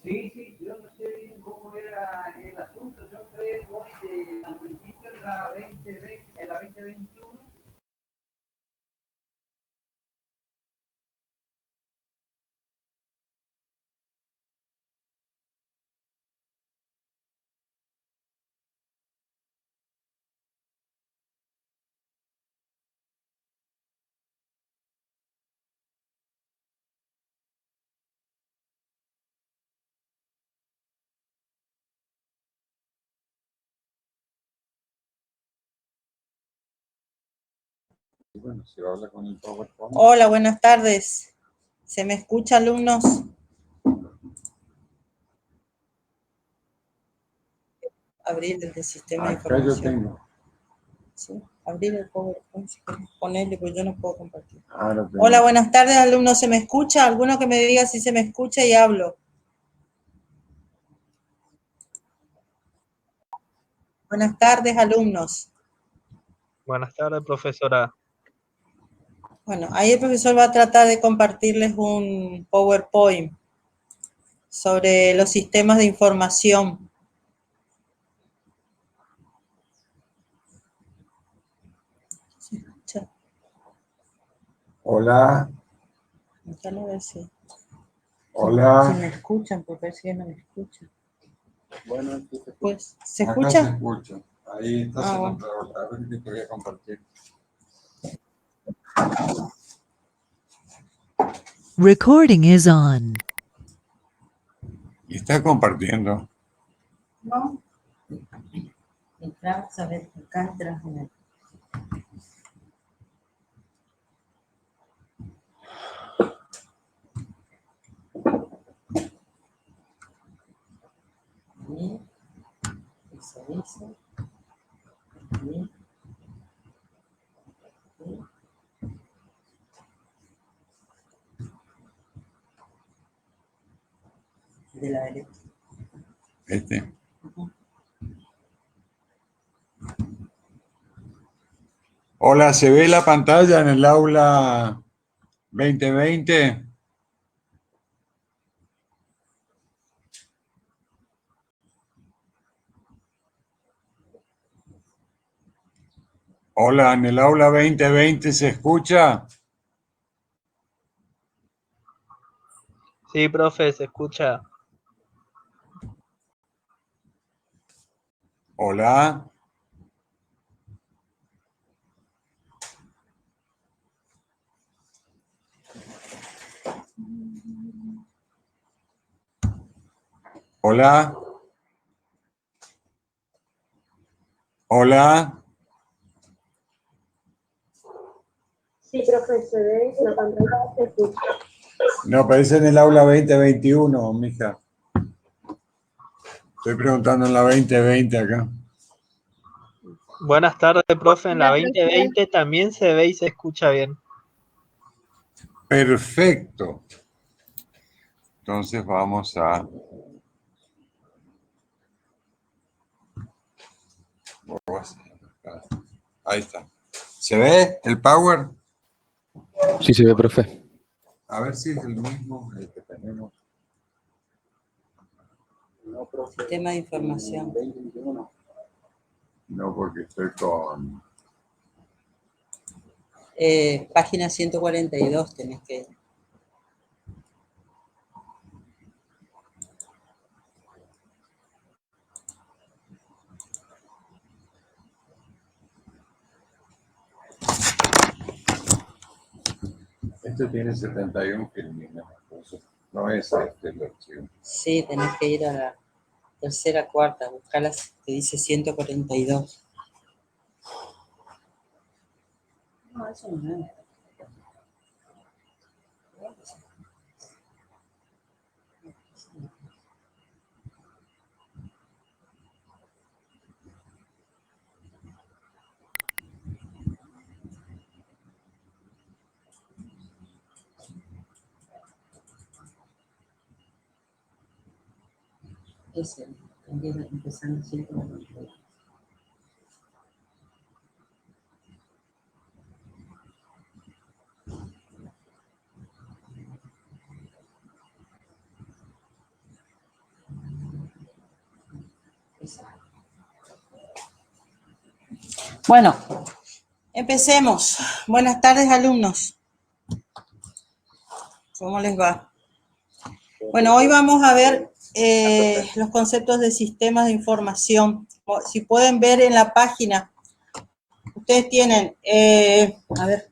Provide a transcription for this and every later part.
Sí, sí, yo no sé bien cómo era el asunto. Yo entré hoy al principio en la 2020, en la 2021. Bueno, si habla con el PowerPoint. Hola, buenas tardes. ¿Se me escucha, alumnos? Abrir el sistema de Acá información. yo tengo. ¿Sí? Abrir el PowerPoint, si querés ponerle, pues yo no puedo compartir. Ahora tengo. Hola, buenas tardes, alumnos. ¿Se me escucha? ¿Alguno que me diga si se me escucha y hablo? Buenas tardes, alumnos. Buenas tardes, profesora. Bueno, ahí el profesor va a tratar de compartirles un PowerPoint sobre los sistemas de información. ¿Se escucha? Hola. Ya lo ver si Hola. me escuchan, porque parece que no me escuchan. Bueno, aquí se escucha. Pues, ¿se Acá escucha? se escucha. Ahí está Bueno. a ver qué te voy a compartir. Recording is on. Y está compartiendo. No. Entras a ver, acá entras en el... Bien. Visualiza. Bien. Bien. De la derecha. Este. Hola, ¿se ve la pantalla en el aula 2020? Hola, ¿en el aula 2020 se escucha? Sí, profe, se escucha. Hola. Hola. Hola. Sí, profe, se ve la pantalla, se escucha. No, aparece en el aula 2021, mija. Estoy preguntando en la 2020 acá. Buenas tardes, profe. En la Hola, profe. 2020 también se ve y se escucha bien. Perfecto. Entonces vamos a... Ahí está. ¿Se ve el power? Sí, se ve, profe. A ver si es el mismo el que tenemos. Sistema de información. No, porque estoy con... Página 142 tenés que... Este tiene 71 filmes, entonces no es este el archivo. Sí, tenés que ir a la tercera, cuarta, buscar las que dice 142. No, eso no es. Ese, empezando 142. Bueno, empecemos. Buenas tardes, alumnos. ¿Cómo les va? Bueno, hoy vamos a ver los conceptos de sistemas de información. Si pueden ver en la página, ustedes tienen, a ver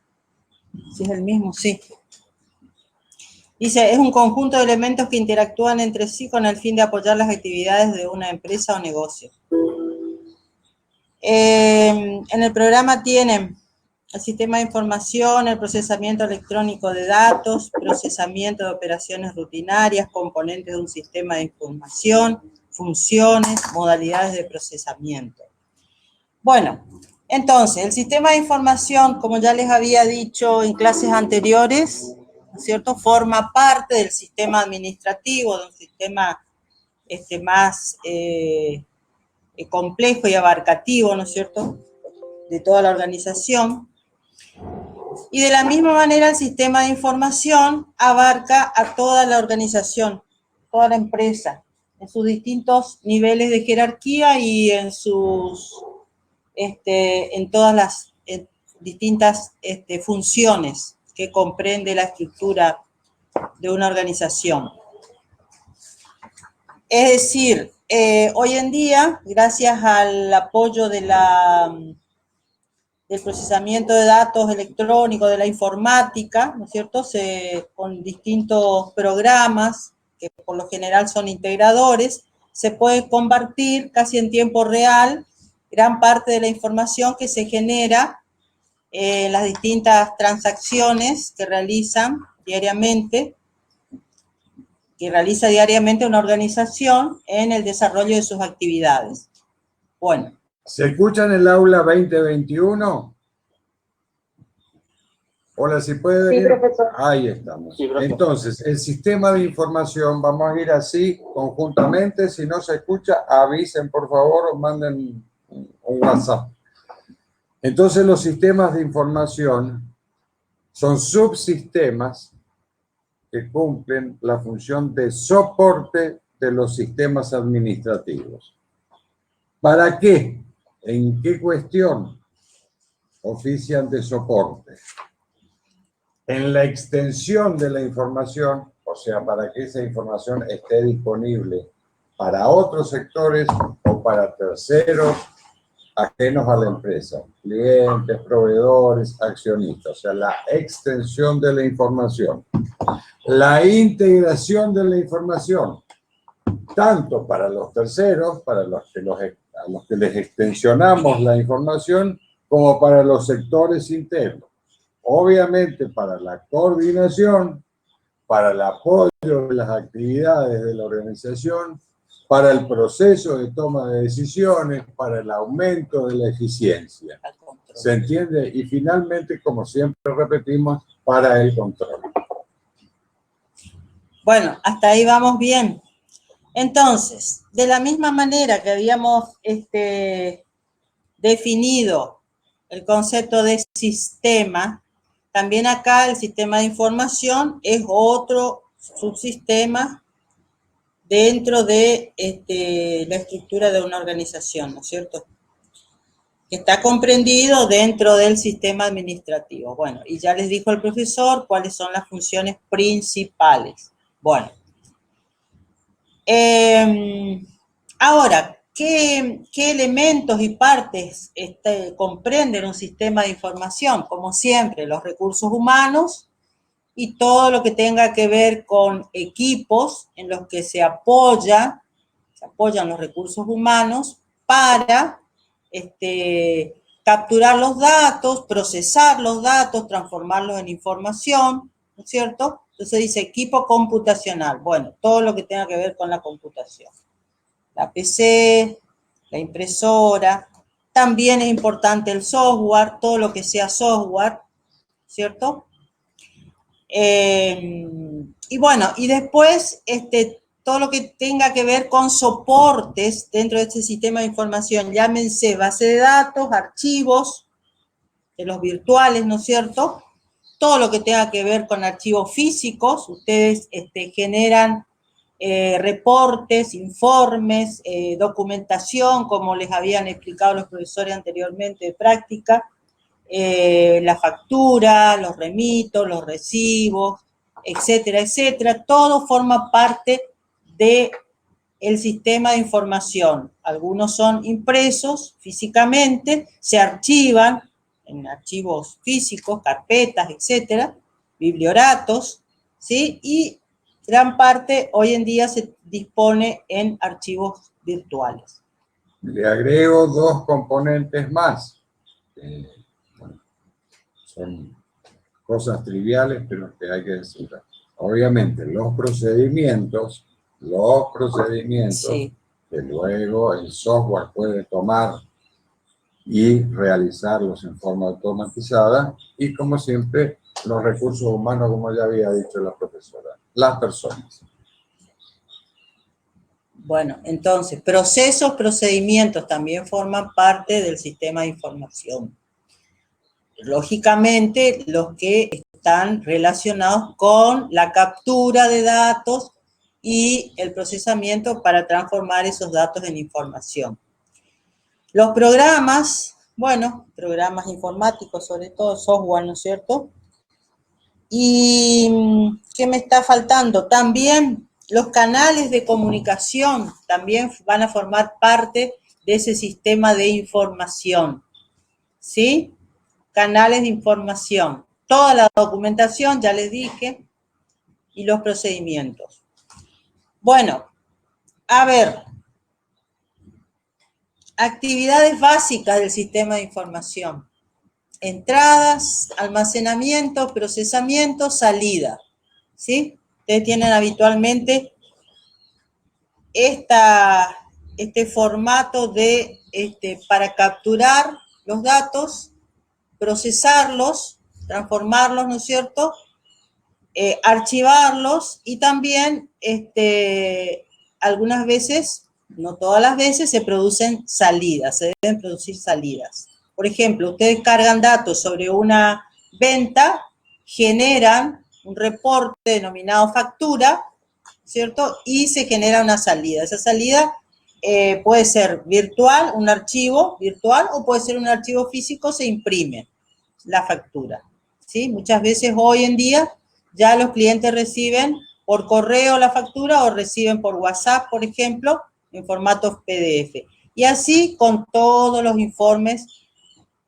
si es el mismo, sí. Dice, es un conjunto de elementos que interactúan entre sí con el fin de apoyar las actividades de una empresa o negocio. En el programa tienen el sistema de información, el procesamiento electrónico de datos, procesamiento de operaciones rutinarias, componentes de un sistema de información, funciones, modalidades de procesamiento. Bueno, entonces, el sistema de información, como ya les había dicho en clases anteriores, ¿no es cierto?, forma parte del sistema administrativo, de un sistema más complejo y abarcativo, ¿no es cierto?, de toda la organización. Y de la misma manera el sistema de información abarca a toda la organización, toda la empresa, en sus distintos niveles de jerarquía y en sus, en todas las distintas funciones que comprende la estructura de una organización. Es decir, hoy en día, gracias al apoyo de del procesamiento de datos electrónicos, de la informática, ¿no es cierto?, con distintos programas, que por lo general son integradores, se puede convertir casi en tiempo real gran parte de la información que se genera en las distintas transacciones que realiza diariamente una organización en el desarrollo de sus actividades. Bueno. ¿Se escucha en el aula 2021? Hola, si puede venir. Sí, profesor. Ahí estamos. Sí, profesor. Entonces, el sistema de información, vamos a ir así conjuntamente. Si no se escucha, avisen por favor o manden un WhatsApp. Entonces, los sistemas de información son subsistemas que cumplen la función de soporte de los sistemas administrativos. ¿Para qué? ¿En qué cuestión ofician de soporte? En la extensión de la información, o sea, para que esa información esté disponible para otros sectores o para terceros ajenos a la empresa, clientes, proveedores, accionistas, o sea, la extensión de la información. La integración de la información, tanto para los terceros, para a los que les extensionamos la información, como para los sectores internos. Obviamente para la coordinación, para el apoyo de las actividades de la organización, para el proceso de toma de decisiones, para el aumento de la eficiencia. ¿Se entiende? Y finalmente, como siempre repetimos, para el control. Bueno, hasta ahí vamos bien. Entonces, de la misma manera que habíamos definido el concepto de sistema, también acá el sistema de información es otro subsistema dentro de la estructura de una organización, ¿no es cierto?, que está comprendido dentro del sistema administrativo. Bueno, y ya les dijo el profesor cuáles son las funciones principales. Bueno, ahora, ¿qué elementos y partes comprenden un sistema de información? Como siempre, los recursos humanos y todo lo que tenga que ver con equipos en los que se apoyan los recursos humanos para capturar los datos, procesar los datos, transformarlos en información, ¿no es cierto? Entonces dice equipo computacional. Bueno, todo lo que tenga que ver con la computación. La PC, la impresora, también es importante el software, todo lo que sea software, ¿cierto? Y bueno, y después todo lo que tenga que ver con soportes dentro de este sistema de información, llámense base de datos, archivos, de los virtuales, ¿no es cierto? Todo lo que tenga que ver con archivos físicos, ustedes generan reportes, informes, documentación, como les habían explicado los profesores anteriormente de práctica, la factura, los remitos, los recibos, etcétera, etcétera. Todo forma parte del sistema de información. Algunos son impresos físicamente, se archivan en archivos físicos, carpetas, etcétera, biblioratos, ¿sí? Y gran parte hoy en día se dispone en archivos virtuales. Le agrego dos componentes más. Bueno, son cosas triviales, pero que hay que decir. Obviamente, los procedimientos Sí. que luego el software puede tomar y realizarlos en forma automatizada, y como siempre, los recursos humanos, como ya había dicho la profesora, las personas. Bueno, entonces, procesos, procedimientos también forman parte del sistema de información. Lógicamente, los que están relacionados con la captura de datos y el procesamiento para transformar esos datos en información. Los programas, bueno, programas informáticos, sobre todo software, ¿no es cierto? ¿Y qué me está faltando? También los canales de comunicación también van a formar parte de ese sistema de información, ¿sí? Canales de información. Toda la documentación, ya les dije, y los procedimientos. Bueno, a ver, actividades básicas del sistema de información. Entradas, almacenamiento, procesamiento, salida, ¿sí? Ustedes tienen habitualmente este formato de, para capturar los datos, procesarlos, transformarlos, ¿no es cierto? Archivarlos y también algunas veces, no todas las veces, se producen salidas, se deben producir salidas. Por ejemplo, ustedes cargan datos sobre una venta, generan un reporte denominado factura, ¿cierto? Y se genera una salida. Esa salida puede ser virtual, un archivo virtual, o puede ser un archivo físico, se imprime la factura, ¿sí? Muchas veces hoy en día ya los clientes reciben por correo la factura o reciben por WhatsApp, por ejemplo, en formato PDF. Y así con todos los informes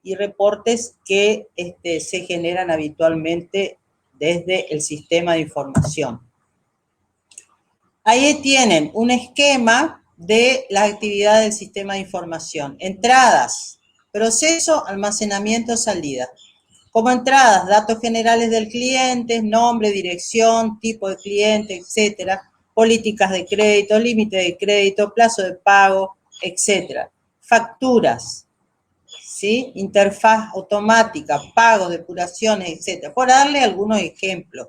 y reportes que se generan habitualmente desde el sistema de información. Ahí tienen un esquema de la actividad del sistema de información. Entradas, proceso, almacenamiento, salida. Como entradas, datos generales del cliente, nombre, dirección, tipo de cliente, etcétera, políticas de crédito, límite de crédito, plazo de pago, etcétera. Facturas, ¿sí? Interfaz automática, pagos, depuraciones, etcétera. Por darle algunos ejemplos.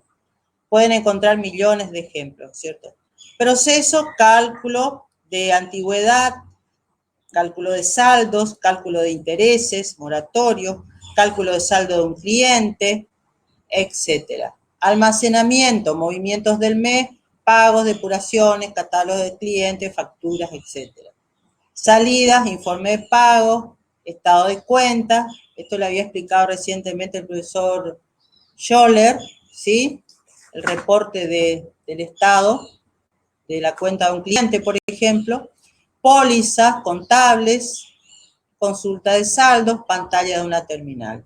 Pueden encontrar millones de ejemplos, ¿cierto? Proceso, cálculo de antigüedad, cálculo de saldos, cálculo de intereses, moratorio, cálculo de saldo de un cliente, etcétera. Almacenamiento, movimientos del mes, pagos, depuraciones, catálogo de clientes, facturas, etcétera. Salidas, informe de pago, estado de cuenta, esto le había explicado recientemente el profesor Scholler, ¿sí? El reporte del estado de la cuenta de un cliente, por ejemplo, pólizas contables, consulta de saldos, pantalla de una terminal.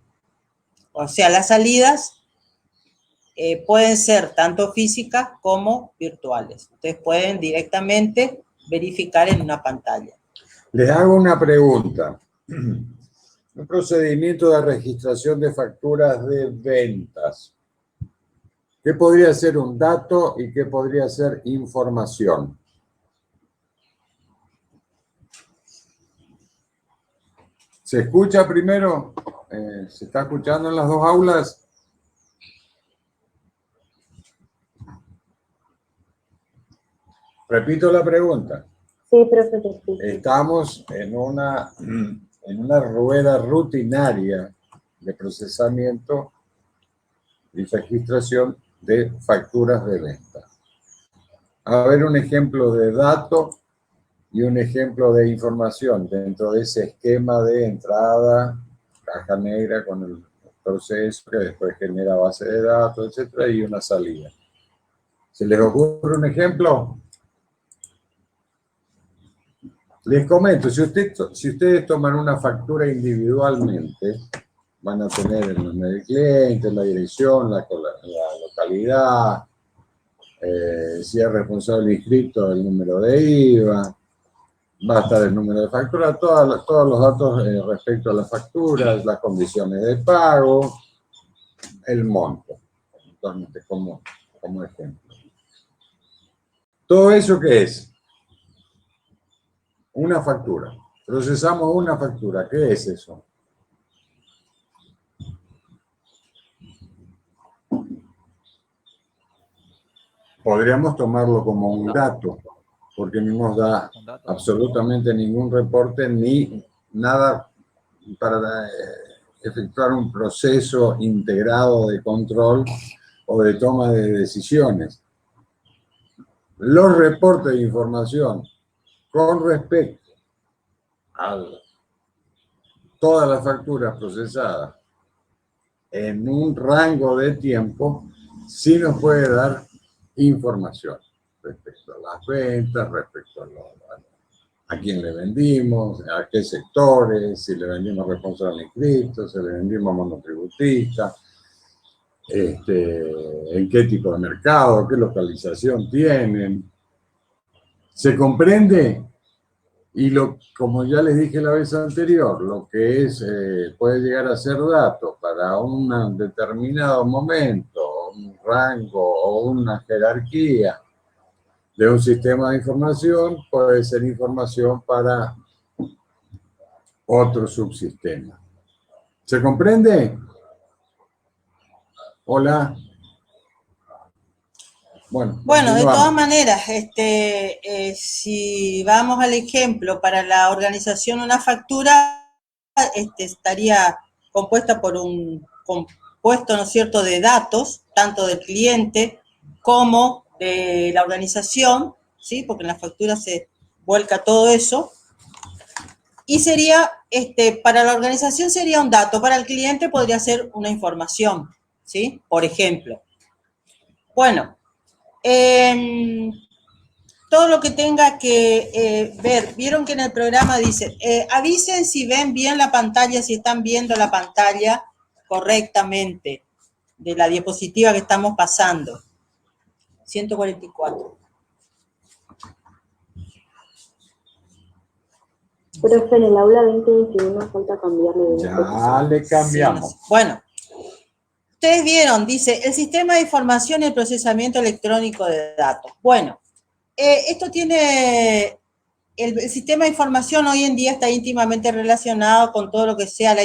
O sea, las salidas pueden ser tanto físicas como virtuales. Ustedes pueden directamente verificar en una pantalla. Les hago una pregunta. Un procedimiento de registración de facturas de ventas. ¿Qué podría ser un dato y qué podría ser información? ¿Se escucha primero? ¿Se está escuchando en las dos aulas? Repito la pregunta. Sí, profesor. Sí. Estamos en una rueda rutinaria de procesamiento y registración de facturas de venta. a ver un ejemplo de dato y un ejemplo de información dentro de ese esquema de entrada, caja negra con el proceso que después genera base de datos, etcétera, y una salida. ¿Se les ocurre un ejemplo? Les comento, si ustedes toman una factura individualmente, van a tener el nombre del cliente, la dirección, la localidad, si es responsable inscrito, el número de IVA, va a estar el número de factura, todos los datos respecto a las facturas, las condiciones de pago, el monto, entonces, como ejemplo. ¿Todo eso qué es? Una factura. Procesamos una factura. ¿Qué es eso? Podríamos tomarlo como un dato, porque no nos da absolutamente ningún reporte ni nada para efectuar un proceso integrado de control o de toma de decisiones. Los reportes de información con respecto a todas las facturas procesadas en un rango de tiempo sí nos puede dar información respecto a las ventas, respecto a quién le vendimos, a qué sectores, si le vendimos responsable inscrito, si le vendimos monotributista, en qué tipo de mercado, qué localización tienen. ¿Se comprende? Y como ya les dije la vez anterior, lo que puede llegar a ser datos para un determinado momento, un rango o una jerarquía de un sistema de información, puede ser información para otro subsistema. ¿Se comprende? Hola. Bueno, de todas maneras, si vamos al ejemplo, para la organización una factura estaría compuesta por un compuesto, ¿no es cierto?, de datos, tanto del cliente como de la organización, ¿sí?, porque en la factura se vuelca todo eso, y sería, para la organización sería un dato, para el cliente podría ser una información, ¿sí?, por ejemplo. Bueno, todo lo que tenga que ver, vieron que en el programa dice, avisen si ven bien la pantalla, si están viendo la pantalla correctamente de la diapositiva que estamos pasando. 144. Profe, en el aula 2021 falta cambiarle. Ya le cambiamos. Sí, bueno. Ustedes vieron, dice, el sistema de información y el procesamiento electrónico de datos. Bueno, esto tiene, el sistema de información hoy en día está íntimamente relacionado con todo lo que sea la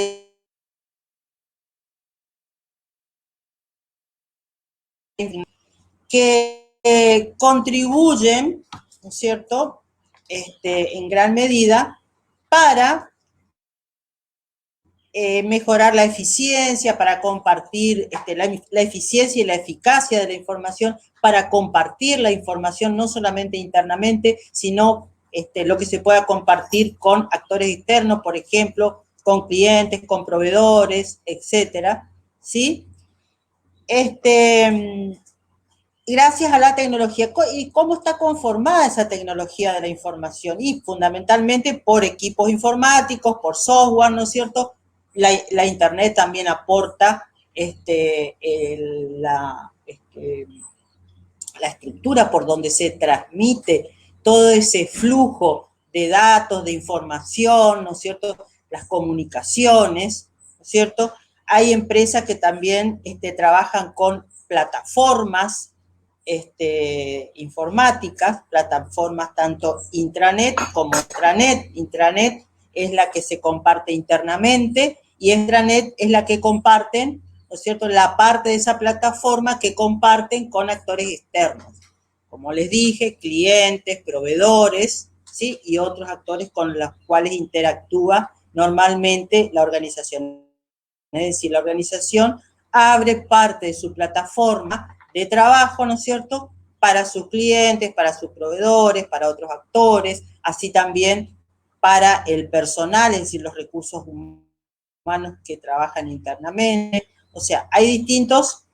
que contribuyen, ¿no es cierto?, en gran medida para mejorar la eficiencia, para compartir la eficiencia y la eficacia de la información, para compartir la información no solamente internamente, sino lo que se pueda compartir con actores externos, por ejemplo, con clientes, con proveedores, etcétera, ¿sí? Gracias a la tecnología. ¿Y cómo está conformada esa tecnología de la información? Y fundamentalmente por equipos informáticos, por software, ¿no es cierto? La Internet también aporta la estructura por donde se transmite todo ese flujo de datos, de información, ¿no es cierto? Las comunicaciones, ¿no es cierto? Hay empresas que también trabajan con plataformas informáticas, plataformas tanto intranet como extranet. Intranet es la que se comparte internamente y extranet es la que comparten, ¿no es cierto?, la parte de esa plataforma que comparten con actores externos. Como les dije, clientes, proveedores, ¿sí?, y otros actores con los cuales interactúa normalmente la organización. Es decir, la organización abre parte de su plataforma de trabajo, ¿no es cierto?, para sus clientes, para sus proveedores, para otros actores, así también para el personal, es decir, los recursos humanos que trabajan internamente. O sea, hay distintos,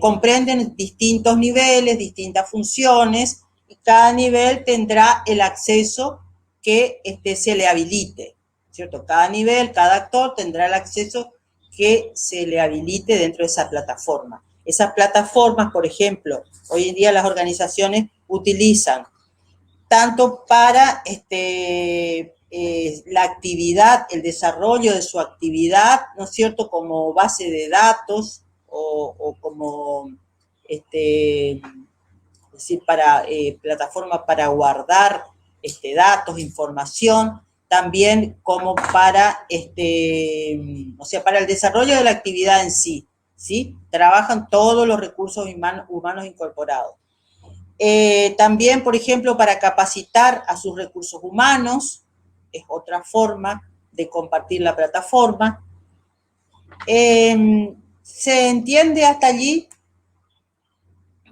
comprenden distintos niveles, distintas funciones, y cada nivel tendrá el acceso que se le habilite, ¿cierto? Cada nivel, cada actor tendrá el acceso que se le habilite dentro de esa plataforma. Esas plataformas, por ejemplo, hoy en día las organizaciones utilizan tanto para la actividad, el desarrollo de su actividad, ¿no es cierto?, como base de datos o como, es decir, para plataforma para guardar datos, información, también como para, o sea, para el desarrollo de la actividad en sí, ¿sí? Trabajan todos los recursos humanos incorporados. También, por ejemplo, para capacitar a sus recursos humanos, es otra forma de compartir la plataforma. ¿Se entiende hasta allí?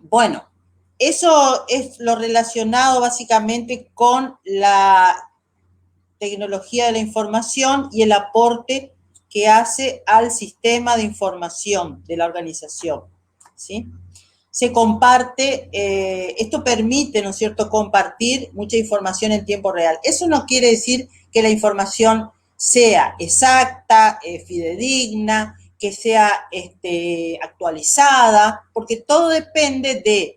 Bueno, eso es lo relacionado básicamente con la tecnología de la información y el aporte que hace al sistema de información de la organización, ¿sí? Se comparte, esto permite, ¿no es cierto?, compartir mucha información en tiempo real. Eso no quiere decir que la información sea exacta, fidedigna, que sea actualizada, porque todo depende de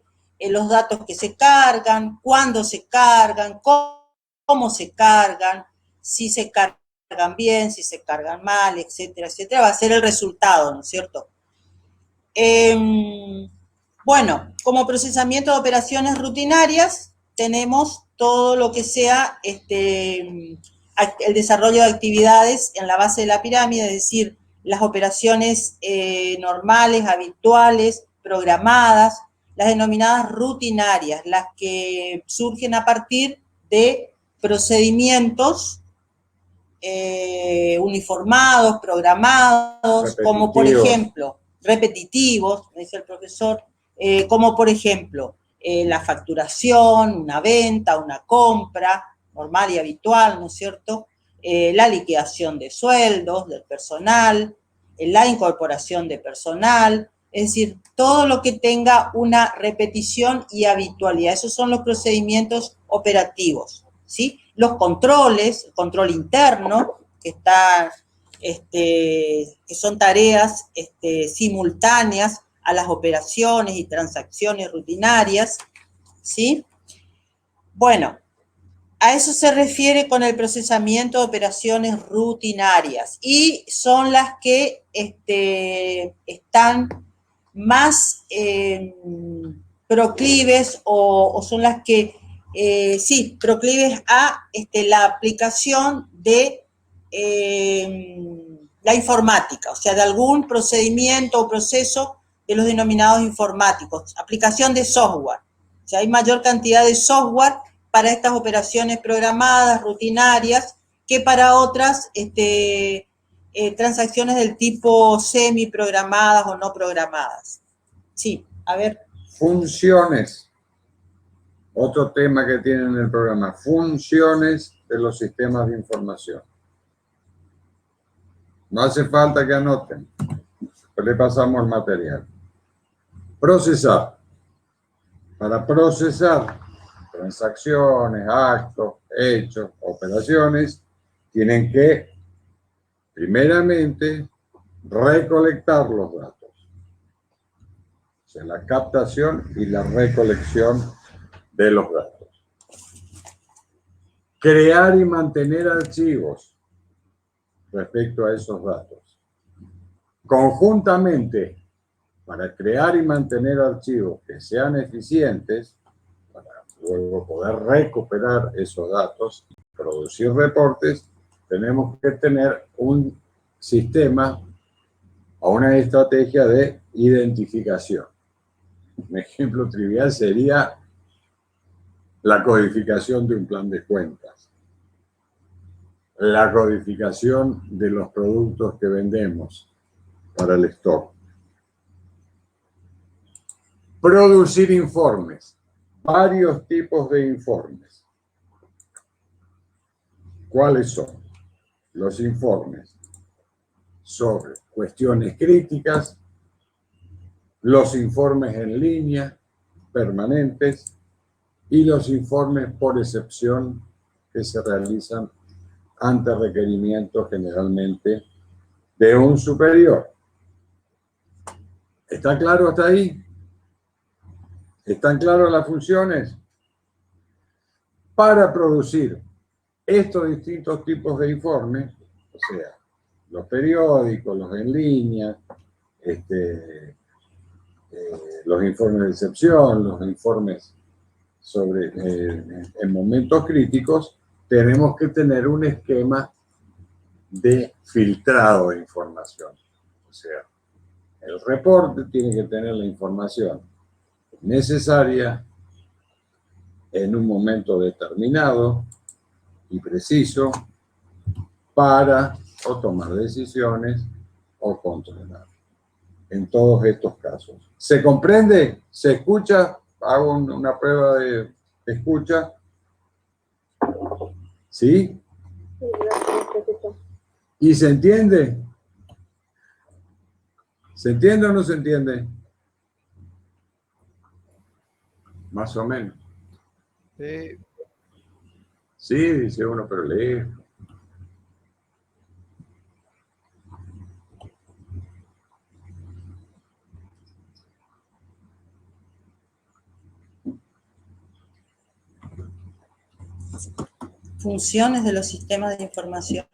los datos que se cargan, cuándo se cargan, cómo se cargan, si se cargan bien, si se cargan mal, etcétera, etcétera, va a ser el resultado, ¿no es cierto? Bueno, como procesamiento de operaciones rutinarias, tenemos todo lo que sea el desarrollo de actividades en la base de la pirámide, es decir, las operaciones normales, habituales, programadas, las denominadas rutinarias, las que surgen a partir de procedimientos uniformados, programados, como por ejemplo, repetitivos, me dice el profesor, como por ejemplo, la facturación, una venta, una compra, normal y habitual, ¿no es cierto? La liquidación de sueldos del personal, la incorporación de personal, es decir, todo lo que tenga una repetición y habitualidad. Esos son los procedimientos operativos, ¿sí? Los controles, el control interno, que está, que son tareas simultáneas a las operaciones y transacciones rutinarias, ¿sí? Bueno, a eso se refiere con el procesamiento de operaciones rutinarias y son las que están más proclives o son las que, sí, proclives a la aplicación de la informática, o sea, de algún procedimiento o proceso de los denominados informáticos, aplicación de software. O sea, hay mayor cantidad de software para estas operaciones programadas, rutinarias, que para otras transacciones del tipo semi-programadas o no programadas. Sí, a ver. Funciones. Otro tema que tienen en el programa. Funciones de los sistemas de información. No hace falta que anoten. Pues le pasamos el material. Procesar. Para procesar transacciones, actos, hechos, operaciones, tienen que, primeramente, recolectar los datos. O sea, la captación y la recolección de los datos. Crear y mantener archivos respecto a esos datos. Conjuntamente, para crear y mantener archivos que sean eficientes, para luego poder recuperar esos datos y producir reportes, tenemos que tener un sistema o una estrategia de identificación. Un ejemplo trivial sería la codificación de un plan de cuentas, la codificación de los productos que vendemos para el stock. Producir informes. Varios tipos de informes. ¿Cuáles son? Los informes sobre cuestiones críticas, los informes en línea permanentes y los informes por excepción que se realizan ante requerimientos generalmente de un superior. ¿Está claro hasta ahí? ¿Están claras las funciones? Para producir estos distintos tipos de informes, o sea, los periódicos, los en línea, los informes de excepción, los informes sobre en momentos críticos, tenemos que tener un esquema de filtrado de información. O sea, el reporte tiene que tener la información necesaria en un momento determinado y preciso para o tomar decisiones o controlar. En todos estos casos. ¿Se comprende? ¿Se escucha? Hago una prueba de escucha. ¿Sí? Sí, gracias, profesor. ¿Y se entiende? ¿Se entiende o no se entiende? Más o menos. Sí, dice uno, pero lee. Funciones de los sistemas de información.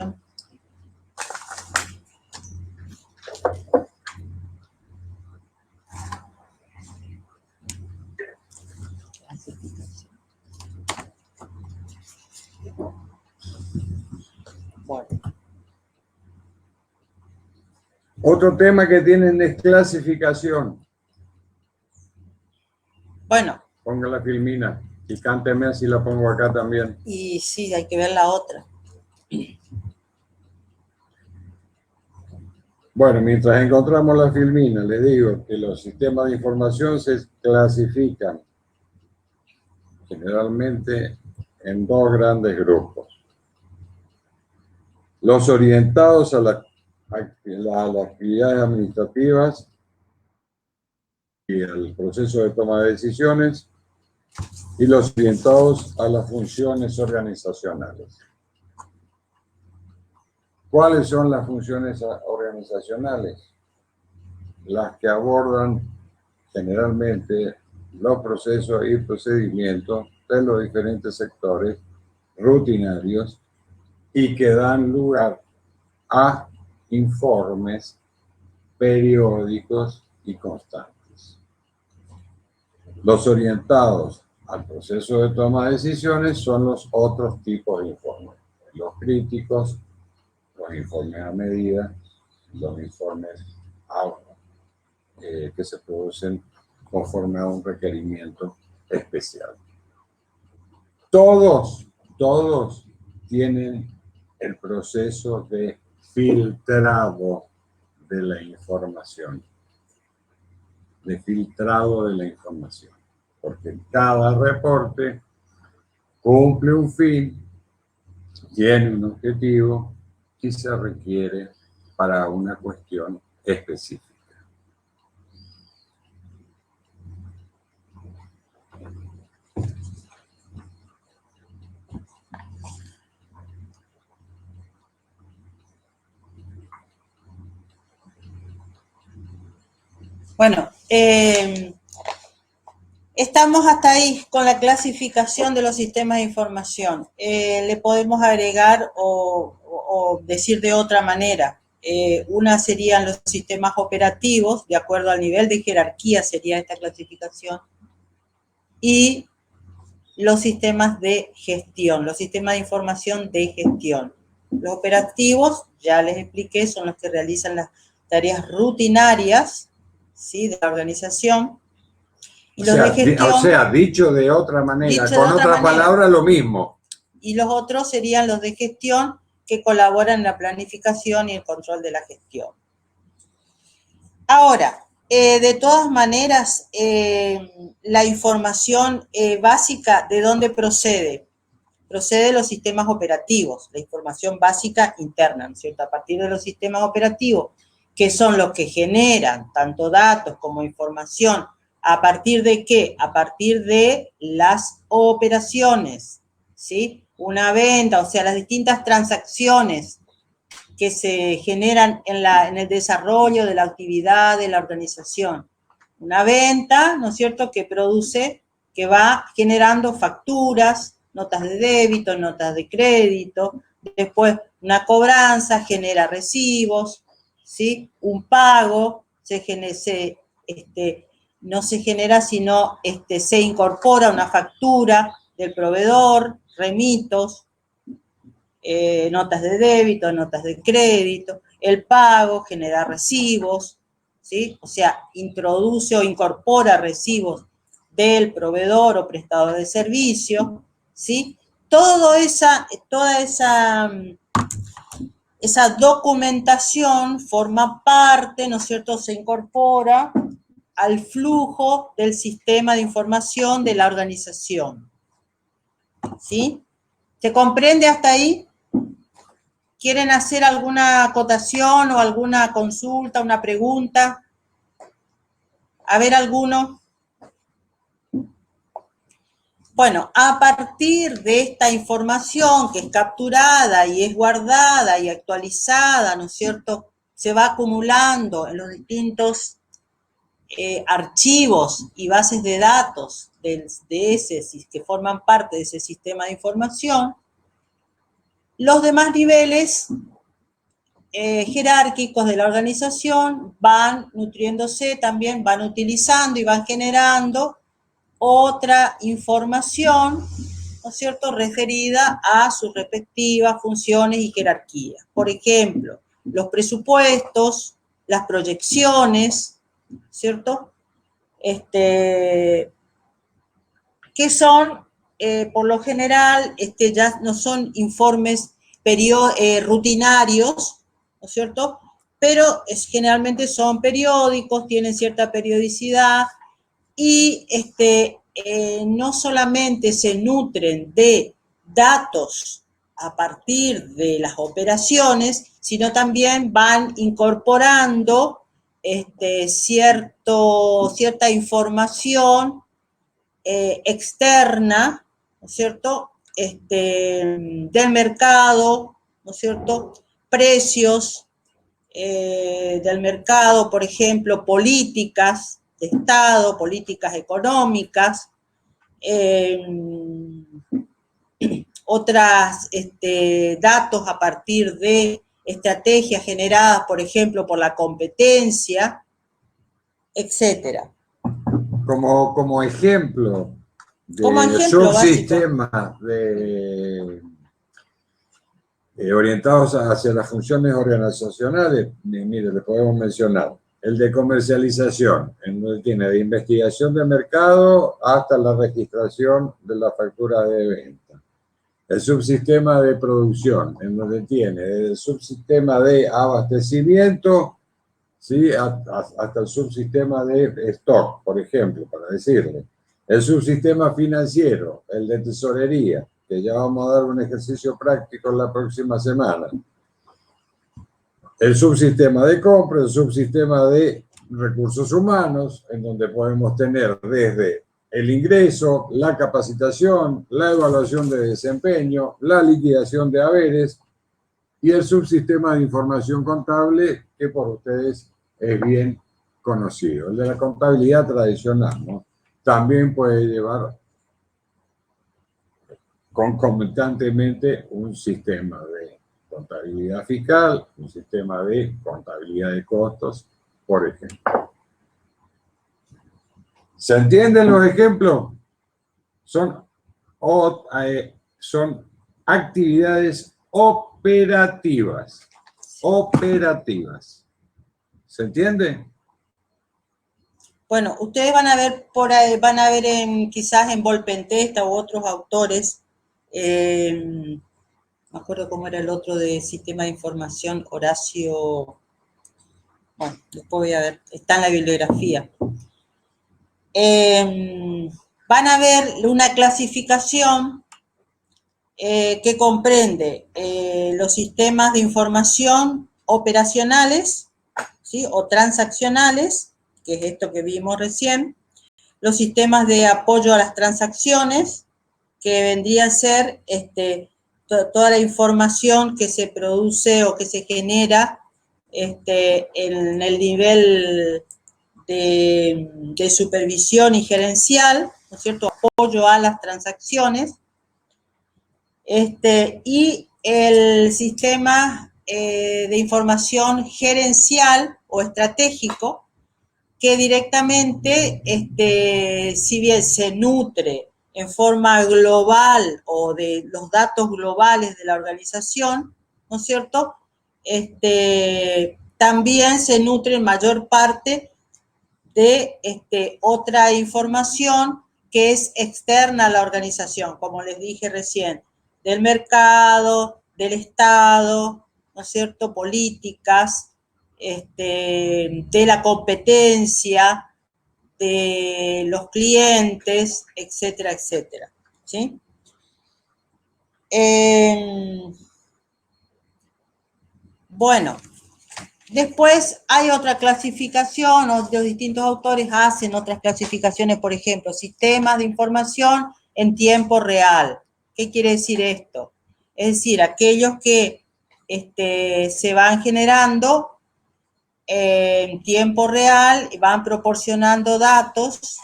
Bueno. Otro tema que tienen es clasificación. Bueno. Ponga la filmina y cánteme así la pongo acá también. Y sí, hay que ver la otra. Bueno, mientras encontramos la filmina, les digo que los sistemas de información se clasifican generalmente en dos grandes grupos. Los orientados a las actividades administrativas y al proceso de toma de decisiones, y los orientados a las funciones organizacionales. ¿Cuáles son las funciones organizacionales? Las que abordan generalmente los procesos y procedimientos de los diferentes sectores rutinarios y que dan lugar a informes periódicos y constantes. Los orientados al proceso de toma de decisiones son los otros tipos de informes. Los críticos, los informes a medida, los informes que se producen conforme a un requerimiento especial. Todos tienen el proceso de filtrado de la información. De filtrado de la información. Porque cada reporte cumple un fin, tiene un objetivo y se requiere para una cuestión específica. Bueno, estamos hasta ahí con la clasificación de los sistemas de información. Le podemos agregar o decir de otra manera. Una serían los sistemas operativos, de acuerdo al nivel de jerarquía sería esta clasificación, y los sistemas de gestión, los sistemas de información de gestión. Los operativos, ya les expliqué, son los que realizan las tareas rutinarias, ¿sí?, de la organización. Y los de gestión, o sea, dicho de otra manera, con otra palabra, lo mismo. Y los otros serían los de gestión, que colaboran en la planificación y el control de la gestión. Ahora, De todas maneras, la información básica, ¿de dónde procede? Procede de los sistemas operativos, la información básica interna, ¿no es cierto? A partir de los sistemas operativos, que son los que generan tanto datos como información. ¿A partir de qué? A partir de las operaciones, ¿sí? Una venta, o sea, las distintas transacciones que se generan en el desarrollo de la actividad de la organización. Una venta, ¿no es cierto?, que produce, que va generando facturas, notas de débito, notas de crédito, después una cobranza genera recibos, ¿sí? Un pago no se genera, sino se incorpora una factura del proveedor, remitos, notas de débito, notas de crédito, el pago genera recibos, ¿sí? O sea, introduce o incorpora recibos del proveedor o prestador de servicio, ¿sí? Toda esa documentación forma parte, ¿no es cierto?, se incorpora al flujo del sistema de información de la organización, ¿sí? ¿Se comprende hasta ahí? ¿Quieren hacer alguna acotación o alguna consulta, una pregunta? A ver, ¿alguno? Bueno, a partir de esta información que es capturada y es guardada y actualizada, ¿no es cierto?, se va acumulando en los distintos archivos y bases de datos que forman parte de ese sistema de información. Los demás niveles jerárquicos de la organización van nutriéndose también, van utilizando y van generando otra información, ¿no es cierto?, referida a sus respectivas funciones y jerarquías. Por ejemplo, los presupuestos, las proyecciones, ¿cierto?, que son, por lo general, ya no son informes rutinarios, ¿no es cierto?, pero generalmente son periódicos, tienen cierta periodicidad y no solamente se nutren de datos a partir de las operaciones, sino también van incorporando cierta información externa, ¿no es cierto?, del mercado, ¿no es cierto?, precios del mercado, por ejemplo, políticas de Estado, políticas económicas, otras datos a partir de estrategias generadas, por ejemplo, por la competencia, etcétera. Como ejemplo de subsistemas orientados hacia las funciones organizacionales, mire, le podemos mencionar el de comercialización, en donde tiene de investigación de mercado hasta la registración de la factura de venta. El subsistema de producción, en donde tiene el subsistema de abastecimiento, ¿sí?, hasta el subsistema de stock, por ejemplo, para decirle. El subsistema financiero, el de tesorería, que ya vamos a dar un ejercicio práctico la próxima semana. El subsistema de compra, el subsistema de recursos humanos, en donde podemos tener desde el ingreso, la capacitación, la evaluación de desempeño, la liquidación de haberes, y el subsistema de información contable, que por ustedes es bien conocido. El de la contabilidad tradicional, ¿no? También puede llevar concomitantemente un sistema de contabilidad fiscal, un sistema de contabilidad de costos, por ejemplo. ¿Se entienden los ejemplos? Son actividades operativas. ¿Se entiende? Bueno, ustedes van a ver por ahí, van a ver quizás en Volpentesta u otros autores, me acuerdo cómo era el otro de Sistema de Información, Horacio Bueno, después voy a ver, está en la bibliografía. Van a ver una clasificación que comprende los sistemas de información operacionales, ¿sí? O transaccionales, que es esto que vimos recién, los sistemas de apoyo a las transacciones, que vendría a ser toda la información que se produce o que se genera en el nivel de supervisión y gerencial, ¿no es cierto?, apoyo a las transacciones, y el sistema de información gerencial o estratégico, que directamente, si bien se nutre en forma global o de los datos globales de la organización, ¿no es cierto?, también se nutre en mayor parte de otra información que es externa a la organización, como les dije recién, del mercado, del Estado, ¿no es cierto?, políticas, de la competencia, de los clientes, etcétera, etcétera, ¿sí? Bueno, después hay otra clasificación, o los distintos autores hacen otras clasificaciones, por ejemplo, sistemas de información en tiempo real. ¿Qué quiere decir esto? Es decir, aquellos que se van generando en tiempo real y van proporcionando datos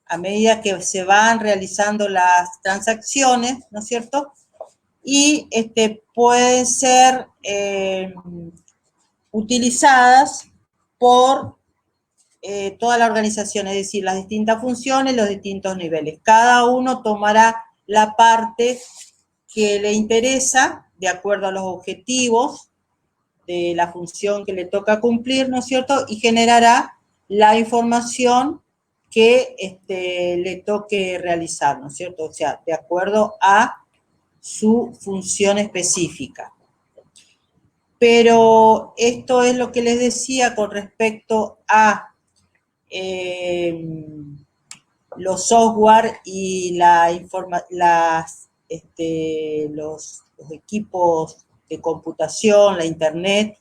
a medida que se van realizando las transacciones, ¿no es cierto? Y pueden ser utilizadas por toda la organización, es decir, las distintas funciones, los distintos niveles. Cada uno tomará la parte que le interesa de acuerdo a los objetivos de la función que le toca cumplir, ¿no es cierto? Y generará la información que le toque realizar, ¿no es cierto? O sea, de acuerdo a su función específica. Pero esto es lo que les decía con respecto a los software y los equipos de computación, la internet.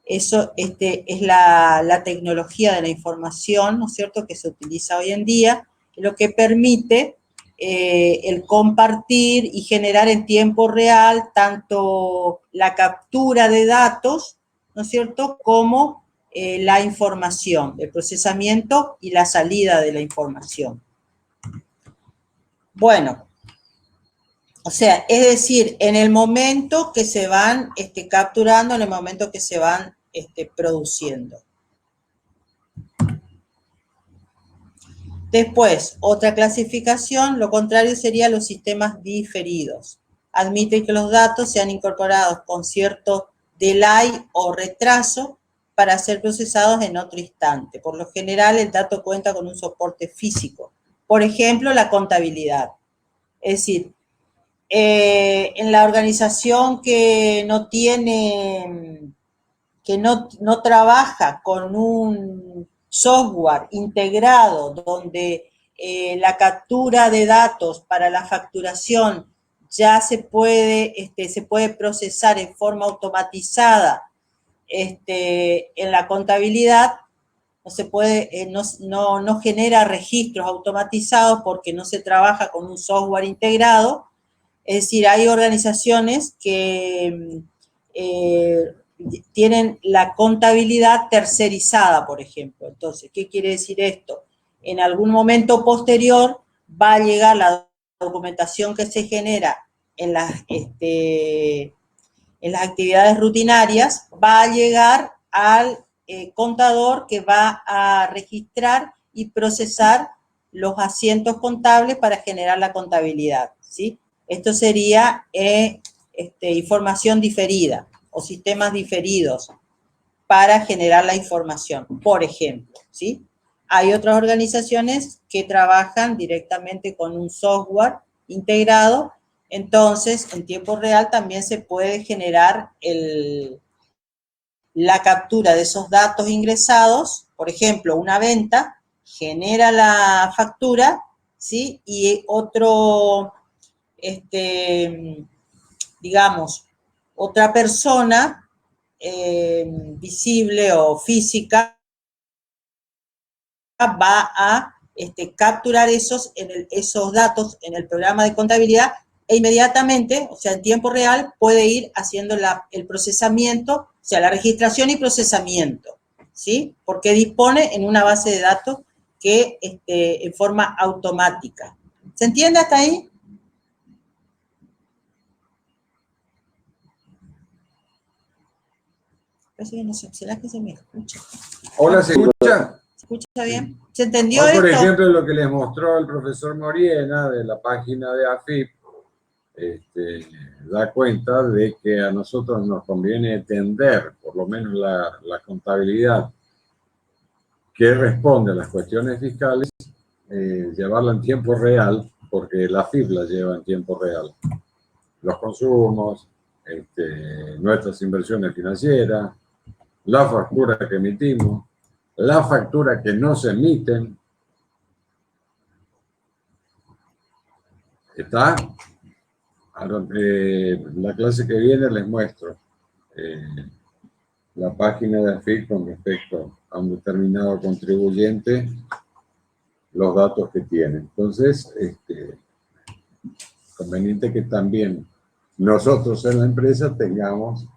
Eso es la tecnología de la información, ¿no es cierto?, que se utiliza hoy en día, lo que permite el compartir y generar en tiempo real tanto la captura de datos, ¿no es cierto?, como la información, el procesamiento y la salida de la información. Bueno, o sea, es decir, en el momento que se van capturando, en el momento que se van produciendo. Después, otra clasificación, lo contrario sería los sistemas diferidos. Admiten que los datos sean incorporados con cierto delay o retraso para ser procesados en otro instante. Por lo general, el dato cuenta con un soporte físico. Por ejemplo, la contabilidad. Es decir, en la organización que no tiene, que no trabaja con un software integrado donde la captura de datos para la facturación ya se puede procesar en forma automatizada en la contabilidad, no se puede, no genera registros automatizados porque no se trabaja con un software integrado. Es decir, hay organizaciones que tienen la contabilidad tercerizada, por ejemplo. Entonces, ¿qué quiere decir esto? En algún momento posterior va a llegar la documentación que se genera en las actividades rutinarias, va a llegar al contador que va a registrar y procesar los asientos contables para generar la contabilidad, ¿sí? Esto sería información diferida o sistemas diferidos para generar la información, por ejemplo, ¿sí? Hay otras organizaciones que trabajan directamente con un software integrado, entonces en tiempo real también se puede generar la captura de esos datos ingresados, por ejemplo, una venta, genera la factura, ¿sí? Y otro, digamos, otra persona visible o física va a capturar esos datos en el programa de contabilidad e inmediatamente, o sea, en tiempo real, puede ir haciendo el procesamiento, o sea, la registración y procesamiento, ¿sí? Porque dispone en una base de datos que en forma automática. ¿Se entiende hasta ahí? Parece que no sé, ¿será que se me escucha? Hola, ¿se escucha? ¿Se escucha bien? ¿Se entendió Hoy, por esto? ejemplo, lo que les mostró el profesor Moriena de la página de AFIP, da cuenta de que a nosotros nos conviene entender, por lo menos la contabilidad que responde a las cuestiones fiscales, llevarla en tiempo real, porque la AFIP la lleva en tiempo real. Los consumos, nuestras inversiones financieras, la factura que emitimos, la factura que no se emiten. ¿Está? Ahora, la clase que viene les muestro la página de AFIP con respecto a un determinado contribuyente, los datos que tiene. Entonces, conveniente que también nosotros en la empresa tengamos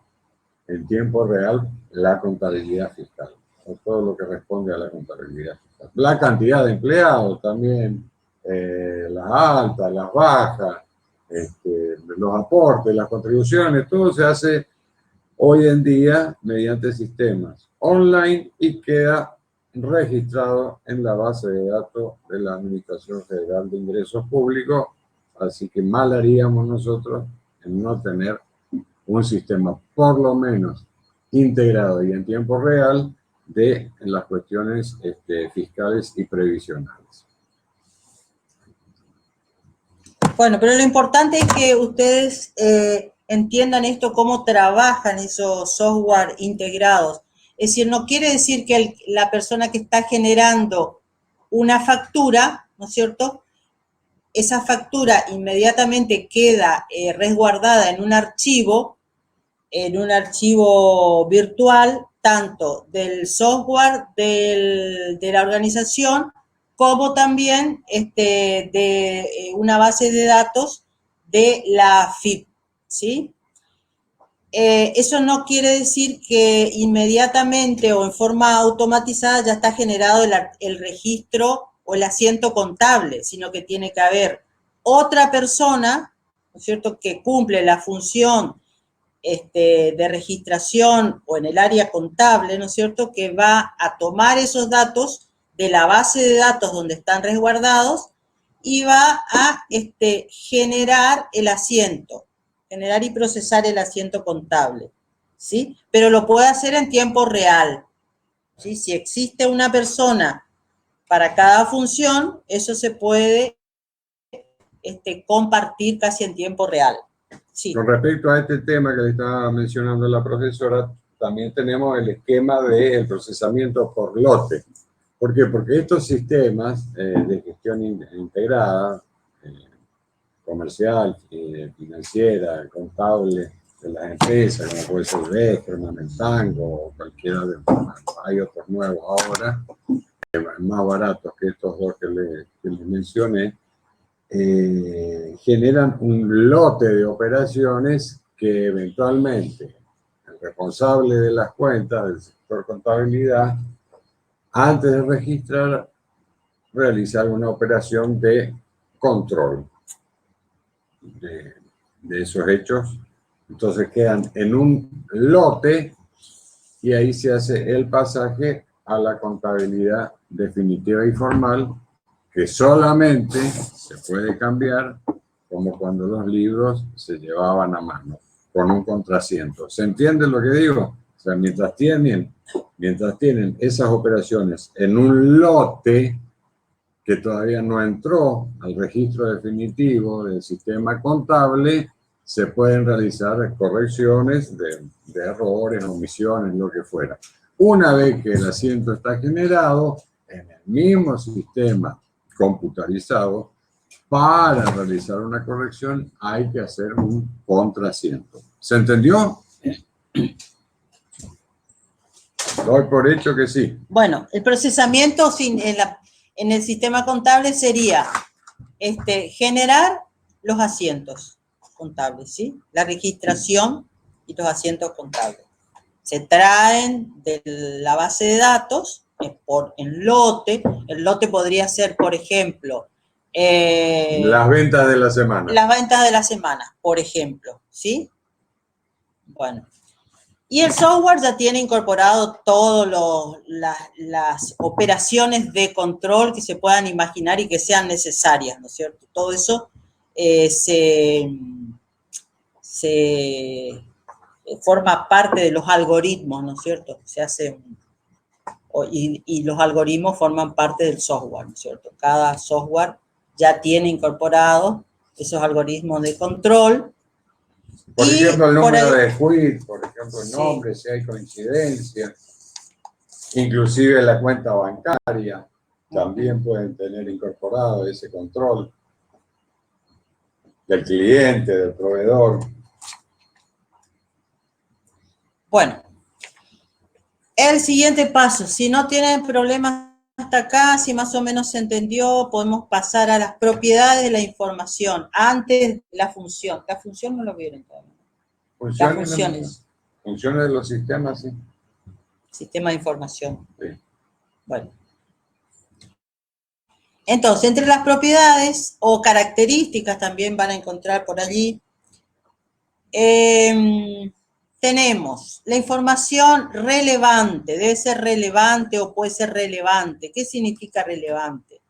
en tiempo real la contabilidad fiscal, o todo lo que responde a la contabilidad fiscal. La cantidad de empleados también, las altas, las bajas, los aportes, las contribuciones, todo se hace hoy en día mediante sistemas online y queda registrado en la base de datos de la Administración Federal de Ingresos Públicos, así que mal haríamos nosotros en no tener un sistema por lo menos integrado y en tiempo real de las cuestiones fiscales y previsionales. Bueno, pero lo importante es que ustedes entiendan esto, cómo trabajan esos software integrados. Es decir, no quiere decir que la persona que está generando una factura, ¿no es cierto?, esa factura inmediatamente queda resguardada en un archivo virtual, tanto del software de la organización, como también de una base de datos de la AFIP, ¿sí? Eso no quiere decir que inmediatamente o en forma automatizada ya está generado el registro o el asiento contable, sino que tiene que haber otra persona, ¿no es cierto?, que cumple la función de registración o en el área contable, ¿no es cierto?, que va a tomar esos datos de la base de datos donde están resguardados y va a generar el asiento, generar y procesar el asiento contable, ¿sí? Pero lo puede hacer en tiempo real, ¿sí? Si existe una persona para cada función, eso se puede compartir casi en tiempo real. Sí. Con respecto a este tema que le estaba mencionando la profesora, también tenemos el esquema del procesamiento por lote. ¿Por qué? Porque estos sistemas de gestión integrada, comercial, financiera, contable de las empresas, como puede ser Vectron, Mentango o cualquiera de los, hay otros nuevos ahora, más baratos que estos dos que les mencioné, generan un lote de operaciones que eventualmente el responsable de las cuentas del sector contabilidad, antes de registrar, realizar una operación de control de esos hechos. Entonces quedan en un lote y ahí se hace el pasaje a la contabilidad definitiva y formal, que solamente se puede cambiar como cuando los libros se llevaban a mano, con un contrasiento. ¿Se entiende lo que digo? O sea, mientras tienen esas operaciones en un lote que todavía no entró al registro definitivo del sistema contable, se pueden realizar correcciones de errores, omisiones, lo que fuera. Una vez que el asiento está generado, en el mismo sistema computarizado, para realizar una corrección hay que hacer un contraasiento. ¿Se entendió? Doy por hecho que sí. Bueno, el procesamiento en el sistema contable sería generar los asientos contables, ¿sí? La registración y los asientos contables. Se traen de la base de datos en lote. El lote podría ser, por ejemplo, las ventas de la semana. Las ventas de la semana, por ejemplo, ¿sí? Bueno. Y el software ya tiene incorporado todas las operaciones de control que se puedan imaginar y que sean necesarias, ¿no es cierto? Todo eso se forma parte de los algoritmos, ¿no es cierto? Se hace y los algoritmos forman parte del software, ¿no es cierto? Cada software ya tiene incorporado esos algoritmos de control. Por ejemplo, el número de quit, por ejemplo, el Sí. nombre, si hay coincidencia, inclusive la cuenta bancaria, también pueden tener incorporado ese control del cliente, del proveedor. Bueno, el siguiente paso, si no tienen problemas hasta acá, si más o menos se entendió, podemos pasar a las propiedades de la información, antes de la función. La función no lo vieron todavía. Las funciones. Funciones de los sistemas, sí. Sistema de información. Sí. Bueno. Entonces, entre las propiedades o características también van a encontrar por allí, tenemos la información relevante, debe ser relevante o puede ser relevante. ¿Qué significa relevante?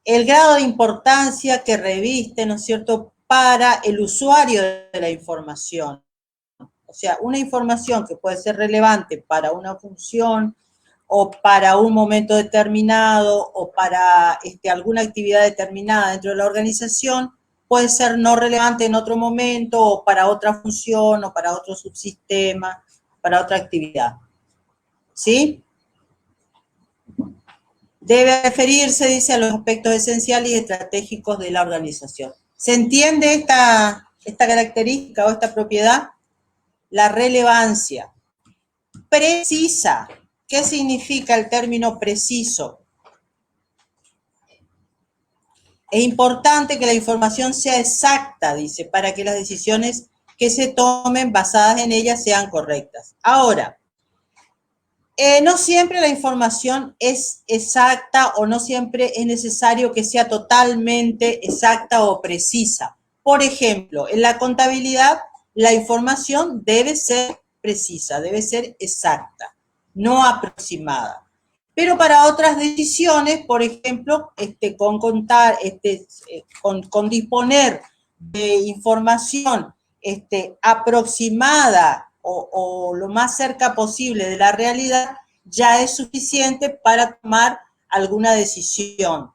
El grado de importancia que reviste, ¿no es cierto?, para el usuario de la información. O sea, una información que puede ser relevante para una función o para un momento determinado o para alguna actividad determinada dentro de la organización, puede ser no relevante en otro momento o para otra función o para otro subsistema, para otra actividad. ¿Sí? Debe referirse, dice, a los aspectos esenciales y estratégicos de la organización. ¿Se entiende esta característica o esta propiedad? La relevancia. Precisa. ¿Qué significa el término preciso? Es importante que la información sea exacta, dice, para que las decisiones que se tomen basadas en ella sean correctas. Ahora, no siempre la información es exacta o no siempre es necesario que sea totalmente exacta o precisa. Por ejemplo, en la contabilidad, la información debe ser precisa, debe ser exacta, no aproximada. Pero para otras decisiones, por ejemplo, con disponer de información aproximada o lo más cerca posible de la realidad, ya es suficiente para tomar alguna decisión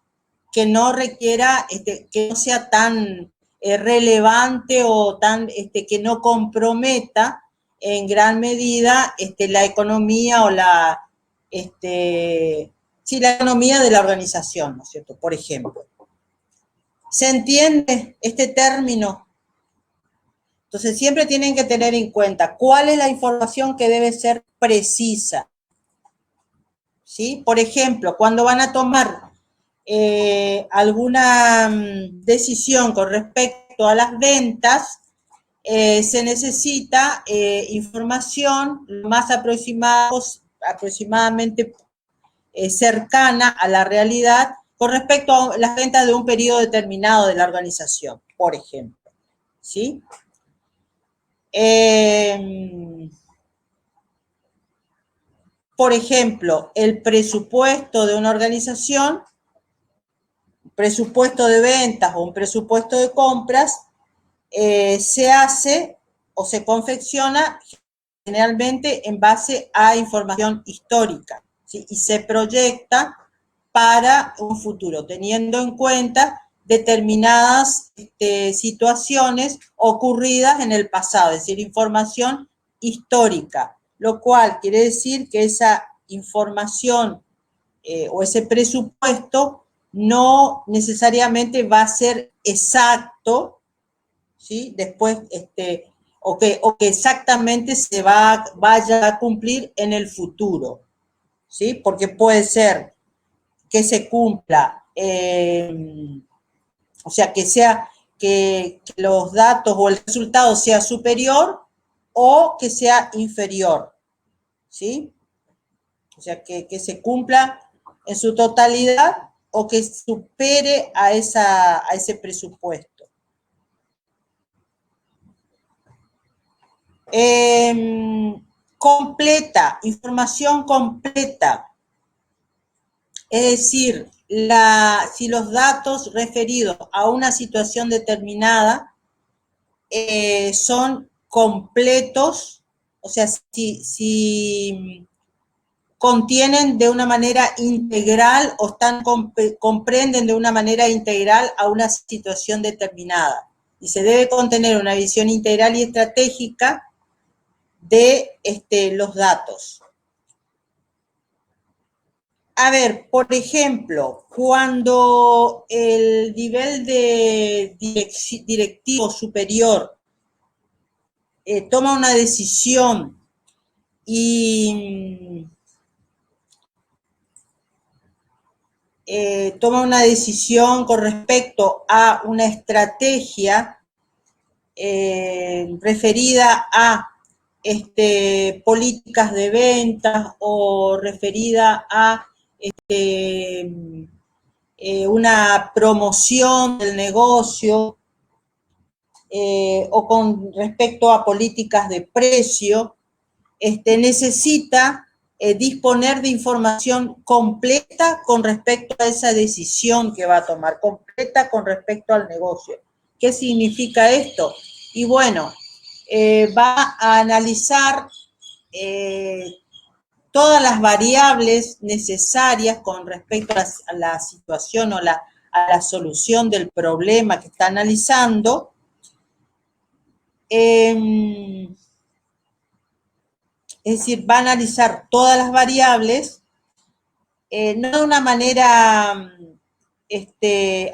que no requiera, que no sea tan relevante o tan, que no comprometa en gran medida la economía o la economía de la organización, ¿no es cierto? Por ejemplo. ¿Se entiende este término? Entonces, siempre tienen que tener en cuenta cuál es la información que debe ser precisa. ¿Sí? Por ejemplo, cuando van a tomar alguna decisión con respecto a las ventas, se necesita información lo más aproximadamente cercana a la realidad con respecto a las ventas de un periodo determinado de la organización, por ejemplo. ¿Sí? Por ejemplo, el presupuesto de una organización, presupuesto de ventas o un presupuesto de compras, se hace o se confecciona generalmente en base a información histórica, ¿sí? Y se proyecta para un futuro, teniendo en cuenta determinadas situaciones ocurridas en el pasado, es decir, información histórica, lo cual quiere decir que esa información o ese presupuesto no necesariamente va a ser exacto, ¿sí? Después, o que exactamente se vaya a cumplir en el futuro, ¿sí? Porque puede ser que se cumpla, o sea, que los datos o el resultado sea superior o que sea inferior, ¿sí? O sea, que se cumpla en su totalidad o que supere a ese presupuesto. Completa, información completa. Es decir, si los datos referidos a una situación determinada son completos, o sea, si contienen de una manera integral o comprenden de una manera integral a una situación determinada. Y se debe contener una visión integral y estratégica de los datos. A ver, por ejemplo, cuando el nivel de directivo superior toma una decisión y toma una decisión con respecto a una estrategia referida a políticas de ventas o referida a una promoción del negocio o con respecto a políticas de precio, necesita disponer de información completa con respecto a esa decisión que va a tomar, completa con respecto al negocio. ¿Qué significa esto? Y bueno, va a analizar todas las variables necesarias con respecto a la situación o a la solución del problema que está analizando. Es decir, va a analizar todas las variables, no de una manera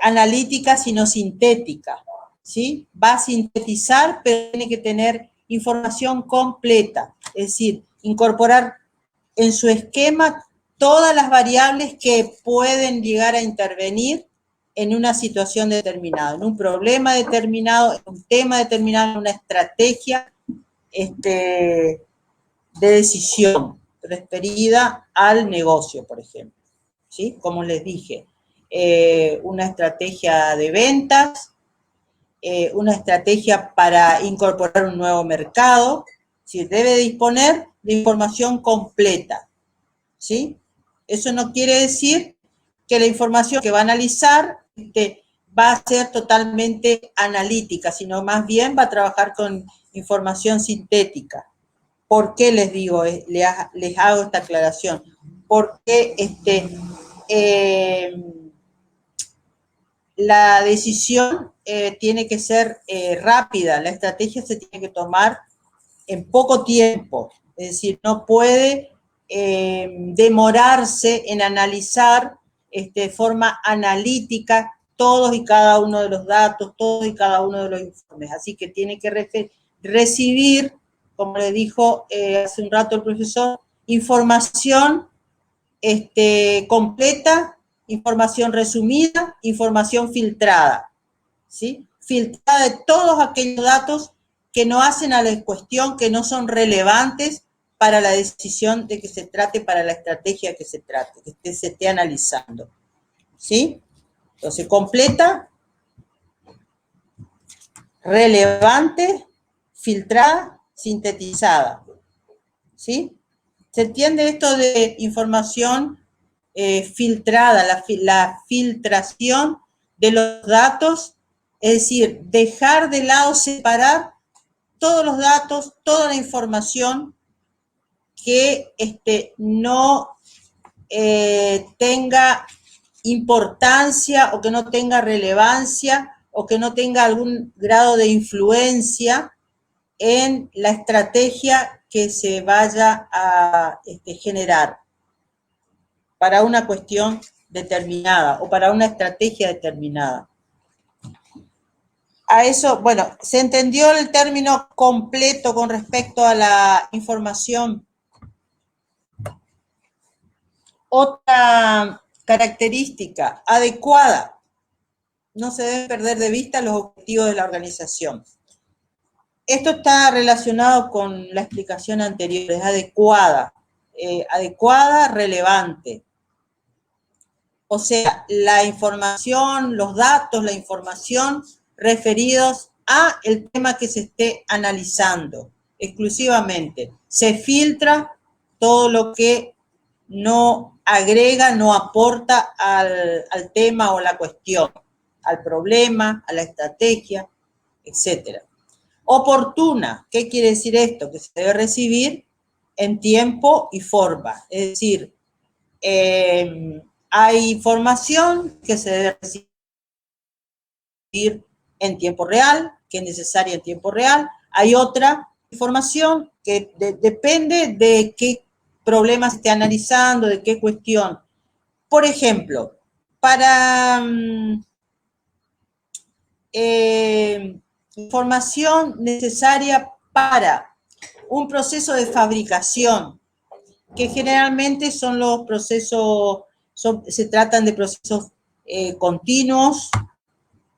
analítica, sino sintética, ¿sí? Va a sintetizar, pero tiene que tener información completa, es decir, incorporar en su esquema todas las variables que pueden llegar a intervenir en una situación determinada, en un problema determinado, en un tema determinado, en una estrategia de decisión referida al negocio, por ejemplo, ¿sí? Como les dije, una estrategia de ventas, una estrategia para incorporar un nuevo mercado, ¿sí? Debe disponer de información completa, ¿sí? Eso no quiere decir que la información que va a analizar va a ser totalmente analítica, sino más bien va a trabajar con información sintética. ¿Por qué les digo, les hago esta aclaración? Porque la decisión tiene que ser rápida, la estrategia se tiene que tomar en poco tiempo, es decir, no puede demorarse en analizar de forma analítica todos y cada uno de los datos, todos y cada uno de los informes, así que tiene que recibir, como le dijo hace un rato el profesor, información completa, información resumida, información filtrada, ¿sí? Filtrada de todos aquellos datos que no hacen a la cuestión, que no son relevantes para la decisión de que se trate, para la estrategia que se trate, que se esté analizando, ¿sí? Entonces, completa, relevante, filtrada, sintetizada, ¿sí? ¿Se entiende esto de información filtrada, la filtración de los datos? Es decir, dejar de lado, separar todos los datos, toda la información que no tenga importancia o que no tenga relevancia o que no tenga algún grado de influencia en la estrategia que se vaya a generar para una cuestión determinada o para una estrategia determinada. A eso, bueno, ¿se entendió el término completo con respecto a la información? Otra característica, adecuada. No se deben perder de vista los objetivos de la organización. Esto está relacionado con la explicación anterior, es adecuada, adecuada, relevante. O sea, la información, los datos, la información referidos a el tema que se esté analizando exclusivamente. Se filtra todo lo que no agrega, no aporta al tema o la cuestión, al problema, a la estrategia, etc. Oportuna, ¿qué quiere decir esto? Que se debe recibir en tiempo y forma. Es decir, hay información que se debe recibir en tiempo real, que es necesaria en tiempo real. Hay otra información que depende de qué problema se esté analizando, de qué cuestión. Por ejemplo, para información necesaria para un proceso de fabricación, que generalmente son los procesos, se tratan de procesos continuos,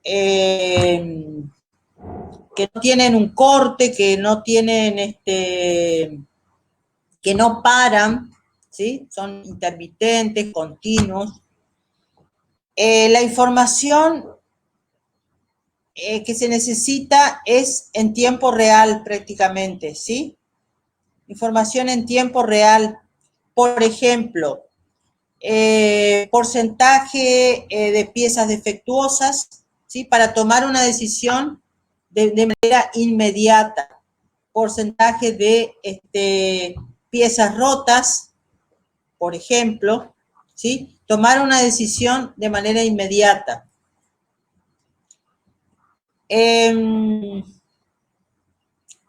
que no tienen un corte, que no tienen que no paran, ¿sí? Son intermitentes, continuos. La información que se necesita es en tiempo real prácticamente, ¿sí? Información en tiempo real. Por ejemplo, porcentaje de piezas defectuosas, ¿sí? Para tomar una decisión de manera inmediata. Porcentaje de piezas rotas, por ejemplo, ¿sí? Tomar una decisión de manera inmediata.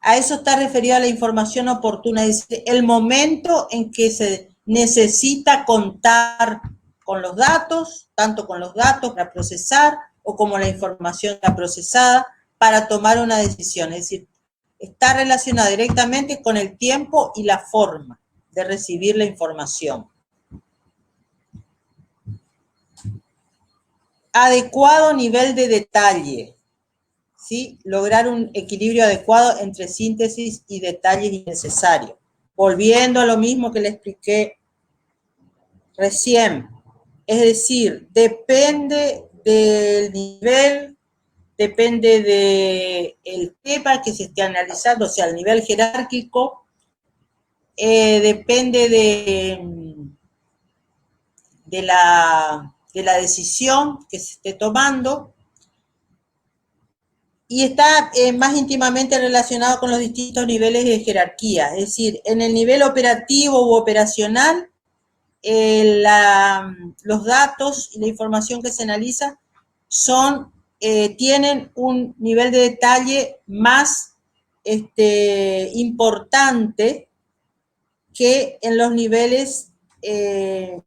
A eso está referido a la información oportuna, es decir, el momento en que se necesita contar con los datos, tanto con los datos para procesar o como la información ya procesada para tomar una decisión. Es decir, está relacionado directamente con el tiempo y la forma de recibir la información. Adecuado nivel de detalle. ¿Sí? Lograr un equilibrio adecuado entre síntesis y detalles innecesarios. Volviendo a lo mismo que le expliqué recién. Es decir, depende del nivel, depende del tema que se esté analizando, o sea, el nivel jerárquico, depende de la decisión que se esté tomando, y está más íntimamente relacionado con los distintos niveles de jerarquía. Es decir, en el nivel operativo u operacional, los datos y la información que se analiza tienen un nivel de detalle más importante que en los niveles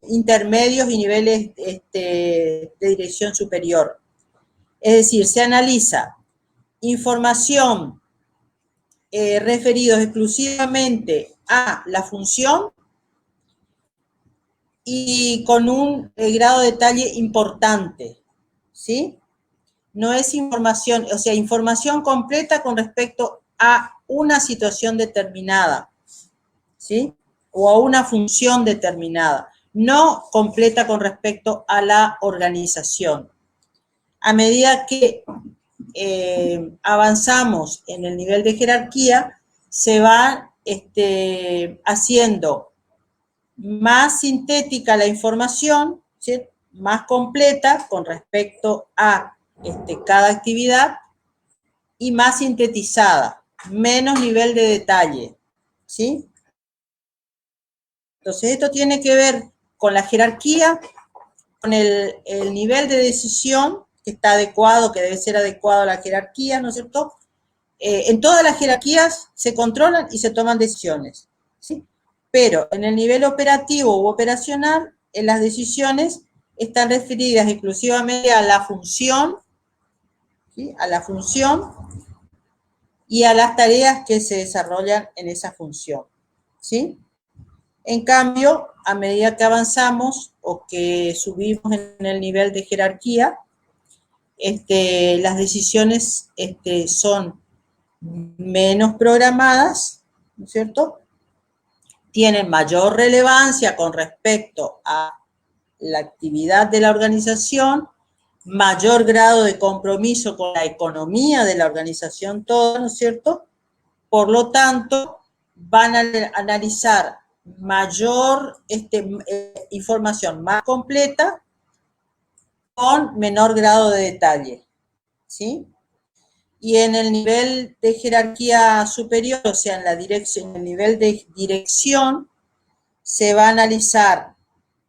intermedios y niveles de dirección superior. Es decir, se analiza información referidos exclusivamente a la función y con un grado de detalle importante, ¿sí? No es información, o sea, información completa con respecto a una situación determinada, ¿sí? O a una función determinada, no completa con respecto a la organización. A medida que avanzamos en el nivel de jerarquía, se va haciendo más sintética la información, ¿sí? Más completa con respecto a cada actividad y más sintetizada, menos nivel de detalle, ¿sí? Entonces esto tiene que ver con la jerarquía, con el nivel de decisión que está adecuado, que debe ser adecuado a la jerarquía, ¿no es cierto? En todas las jerarquías se controlan y se toman decisiones, ¿sí? Pero en el nivel operativo u operacional, las decisiones están referidas exclusivamente a la función, ¿sí? A la función y a las tareas que se desarrollan en esa función, ¿sí? En cambio, a medida que avanzamos o que subimos en el nivel de jerarquía, las decisiones son menos programadas, ¿no es cierto? Tienen mayor relevancia con respecto a la actividad de la organización, mayor grado de compromiso con la economía de la organización toda, ¿no es cierto? Por lo tanto, van a analizar mayor información más completa con menor grado de detalle, ¿sí? Y en el nivel de jerarquía superior, o sea, en la dirección, en el nivel de dirección, se va a analizar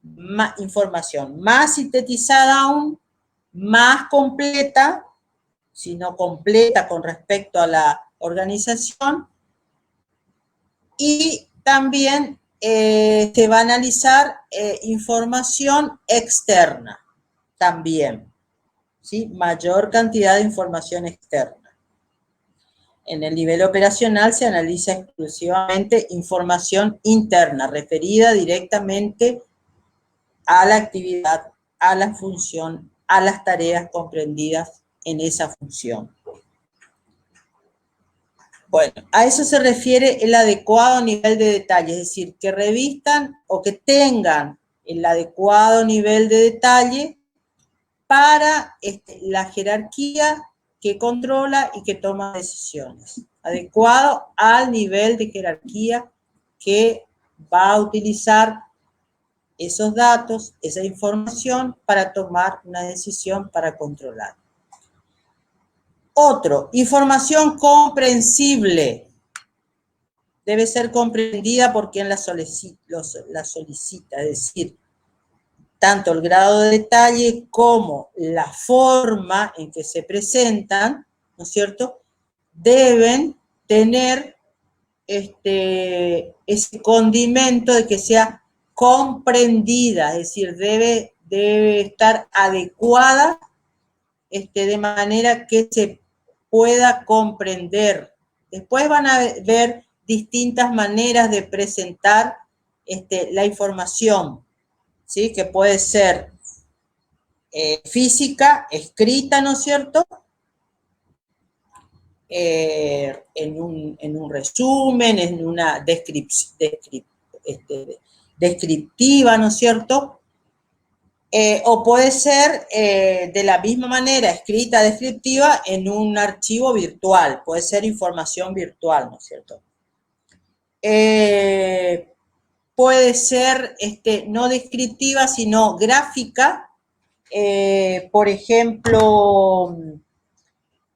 más información más sintetizada aún, más completa, si no completa con respecto a la organización, y también se va a analizar información externa, también, ¿sí? Mayor cantidad de información externa. En el nivel operacional se analiza exclusivamente información interna, referida directamente a la actividad, a la función, a las tareas comprendidas en esa función. Bueno, a eso se refiere el adecuado nivel de detalle, es decir, que revistan o que tengan el adecuado nivel de detalle para la jerarquía que controla y que toma decisiones, adecuado al nivel de jerarquía que va a utilizar esos datos, esa información para tomar una decisión para controlar. Otro, información comprensible. Debe ser comprendida por quien la solicita, es decir, tanto el grado de detalle como la forma en que se presentan, ¿no es cierto?, deben tener ese condimento de que sea comprendida, es decir, debe estar adecuada de manera que se pueda comprender. Después van a ver distintas maneras de presentar la información, ¿sí? Que puede ser física, escrita, ¿no es cierto? En un resumen, en una descriptiva, ¿no es cierto? O puede ser de la misma manera, escrita, descriptiva, en un archivo virtual, puede ser información virtual, ¿no es cierto? Puede ser no descriptiva, sino gráfica, por ejemplo,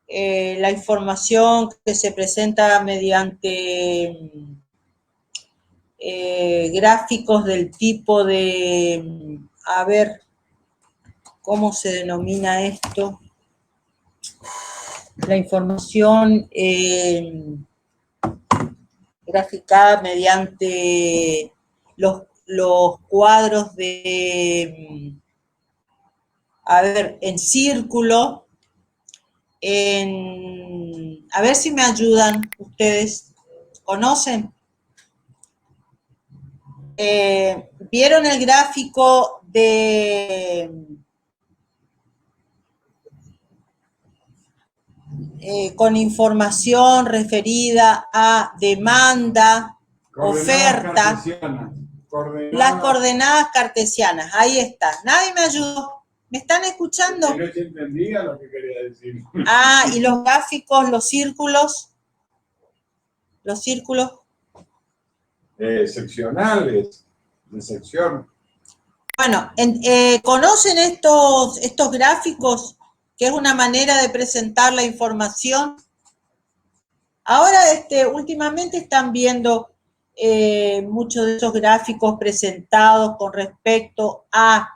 la información que se presenta mediante gráficos del tipo de, a ver, ¿cómo se denomina esto? La información graficada mediante los cuadros de, a ver, en círculo, a ver si me ayudan ustedes, ¿conocen? ¿Vieron el gráfico de con información referida a demanda, oferta, las coordenadas cartesianas? Ahí está. Nadie me ayudó. ¿Me están escuchando? No se entendía lo que quería decir. Ah, y los gráficos, los círculos. Los círculos. Seccionales, de sección. Bueno, ¿conocen estos gráficos? Que es una manera de presentar la información. Ahora, últimamente están viendo muchos de esos gráficos presentados con respecto a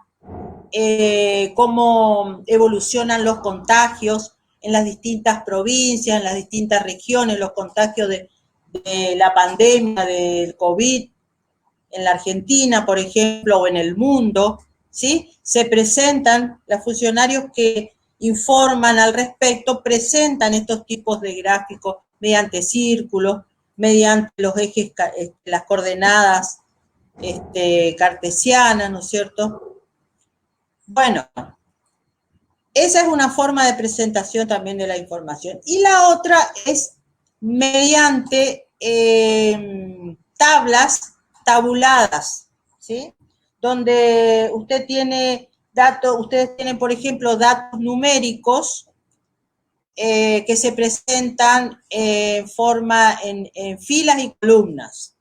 cómo evolucionan los contagios en las distintas provincias, en las distintas regiones, los contagios de la pandemia del COVID en la Argentina, por ejemplo, o en el mundo, ¿sí? Se presentan, los funcionarios que informan al respecto, presentan estos tipos de gráficos mediante círculos, mediante los ejes, las coordenadas cartesianas, ¿no es cierto? Bueno, esa es una forma de presentación también de la información. Y la otra es mediante tablas tabuladas, ¿sí? Donde usted tiene datos, ustedes tienen, por ejemplo, datos numéricos que se presentan en forma en filas y columnas,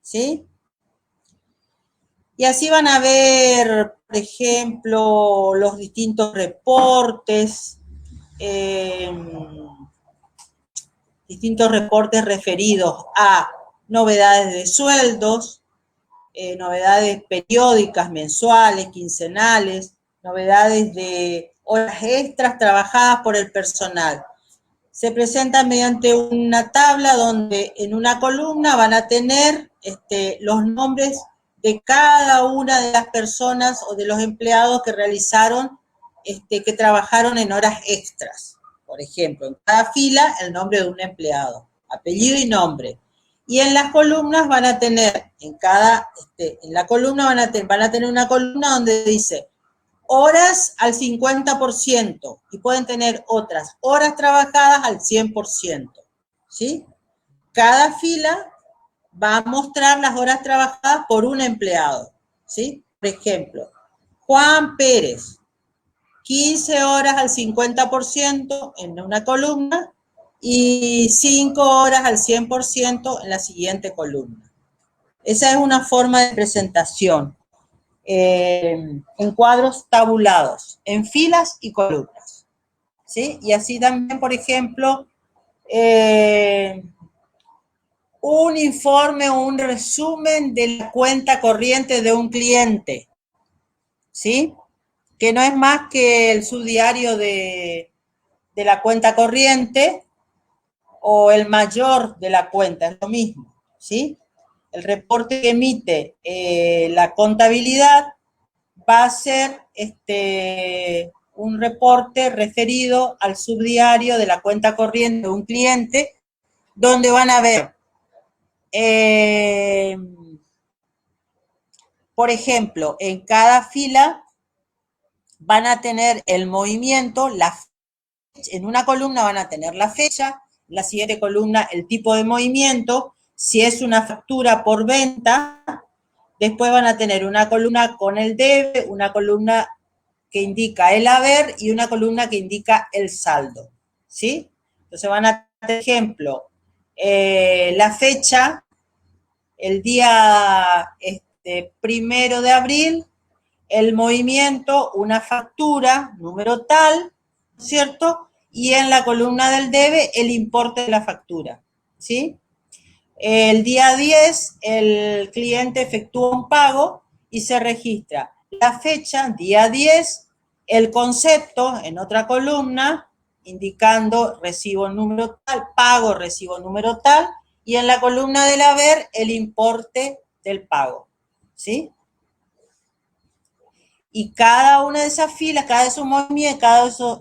¿sí? Y así van a ver, por ejemplo, los distintos reportes, referidos a novedades de sueldos, novedades periódicas, mensuales, quincenales, novedades de horas extras trabajadas por el personal. Se presentan mediante una tabla donde en una columna van a tener los nombres de cada una de las personas o de los empleados que realizaron, que trabajaron en horas extras. Por ejemplo, en cada fila el nombre de un empleado, apellido y nombre. Y en las columnas van a tener, en la columna van a tener una columna donde dice horas al 50% y pueden tener otras horas trabajadas al 100%, ¿sí? Cada fila va a mostrar las horas trabajadas por un empleado, ¿sí? Por ejemplo, Juan Pérez, 15 horas al 50% en una columna y 5 horas al 100% en la siguiente columna. Esa es una forma de presentación en cuadros tabulados, en filas y columnas, ¿sí? Y así también, por ejemplo, un informe o un resumen de la cuenta corriente de un cliente, ¿sí? Que no es más que el subdiario de la cuenta corriente o el mayor de la cuenta, es lo mismo, ¿sí? El reporte que emite la contabilidad va a ser un reporte referido al subdiario de la cuenta corriente de un cliente, donde van a ver, por ejemplo, en cada fila van a tener el movimiento, en una columna van a tener la fecha, en la siguiente columna el tipo de movimiento, si es una factura por venta, después van a tener una columna con el debe, una columna que indica el haber y una columna que indica el saldo, ¿sí? Entonces van a tener, por ejemplo, la fecha, el día 1 de abril, el movimiento, una factura, número tal, ¿cierto? Y en la columna del debe, el importe de la factura, ¿sí? El día 10, el cliente efectúa un pago y se registra la fecha, día 10, el concepto en otra columna, indicando recibo número tal, pago recibo número tal, y en la columna del haber, el importe del pago, ¿sí? Y cada una de esas filas, cada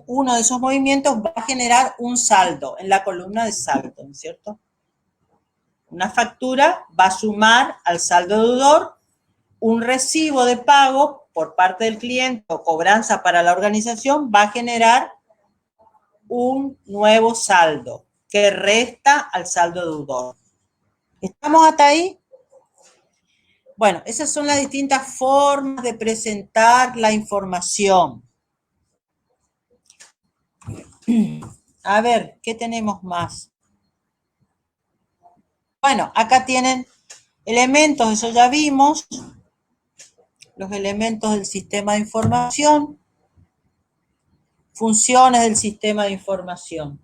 uno de esos movimientos va a generar un saldo en la columna de saldo, ¿no es cierto? Una factura va a sumar al saldo deudor, un recibo de pago por parte del cliente o cobranza para la organización va a generar un nuevo saldo que resta al saldo deudor. ¿Estamos hasta ahí? Bueno, esas son las distintas formas de presentar la información. A ver, ¿qué tenemos más? Bueno, acá tienen elementos, eso ya vimos, los elementos del sistema de información, funciones del sistema de información.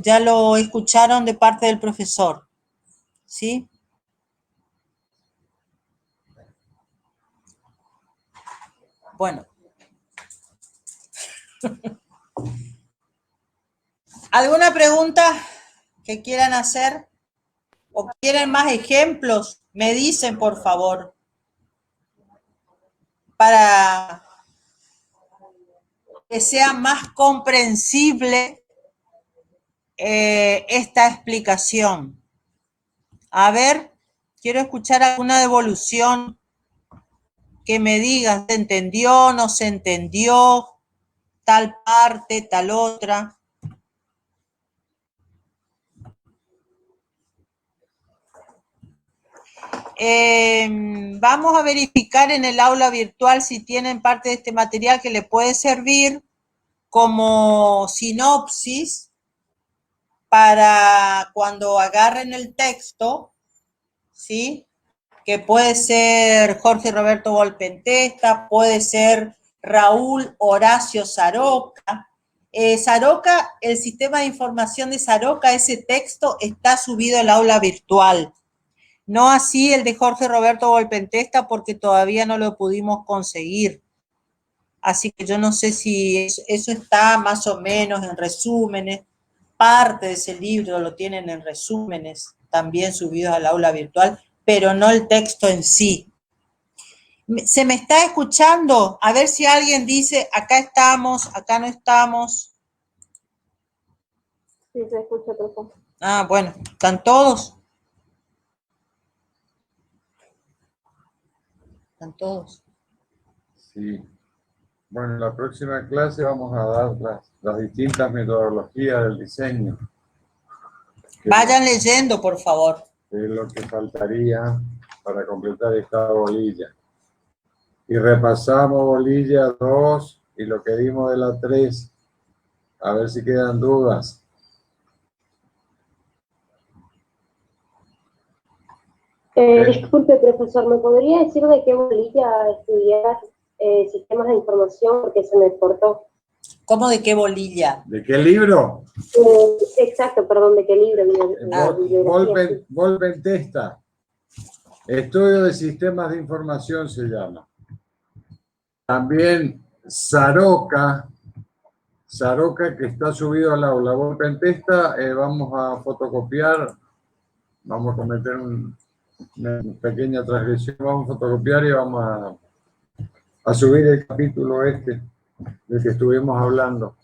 Ya lo escucharon de parte del profesor, ¿sí? Bueno. ¿Alguna pregunta que quieran hacer? ¿O quieren más ejemplos? Me dicen, por favor. Para que sea más comprensible esta explicación. A ver, quiero escuchar alguna devolución que me digan, ¿se entendió, no se entendió, tal parte, tal otra? Vamos a verificar en el aula virtual si tienen parte de este material que le puede servir como sinopsis para cuando agarren el texto, ¿sí? Que puede ser Jorge Roberto Volpentesta, puede ser Raúl Horacio Saroca. Saroca, el sistema de información de Saroca, ese texto está subido al aula virtual. No así el de Jorge Roberto Volpentesta porque todavía no lo pudimos conseguir. Así que yo no sé si eso está más o menos en resúmenes. Parte de ese libro lo tienen en resúmenes, también subidos al aula virtual, pero no el texto en sí. ¿Se me está escuchando? A ver si alguien dice, acá estamos, acá no estamos. Sí, se escucha, profe. Ah, bueno, ¿están todos? ¿Están todos? Sí. Bueno, en la próxima clase vamos a dar las distintas metodologías del diseño. Vayan leyendo, por favor. Es lo que faltaría para completar esta bolilla. Y repasamos bolilla 2 y lo que dimos de la 3. A ver si quedan dudas. Disculpe, profesor, ¿me podría decir de qué bolilla estudiar sistemas de información? Porque se me cortó. ¿Cómo de qué bolilla? ¿De qué libro? Exacto, perdón, ¿de qué libro? Volpentesta. Estudio de sistemas de información se llama. También Saroca, que está subido al aula. Volpentesta, vamos a fotocopiar, vamos a cometer una pequeña transgresión, vamos a fotocopiar y vamos a subir el capítulo este del que estuvimos hablando.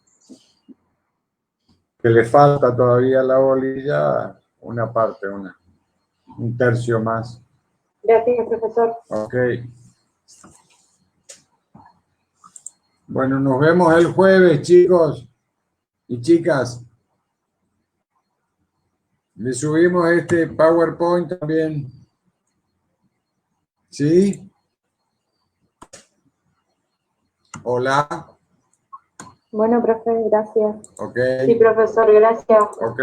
Que le falta todavía a la bolilla una parte, un tercio más. Gracias, profesor. Ok. Bueno, nos vemos el jueves, chicos y chicas. Le subimos este PowerPoint también. ¿Sí? Hola. Bueno, profe, gracias. Ok. Sí, profesor, gracias. Ok.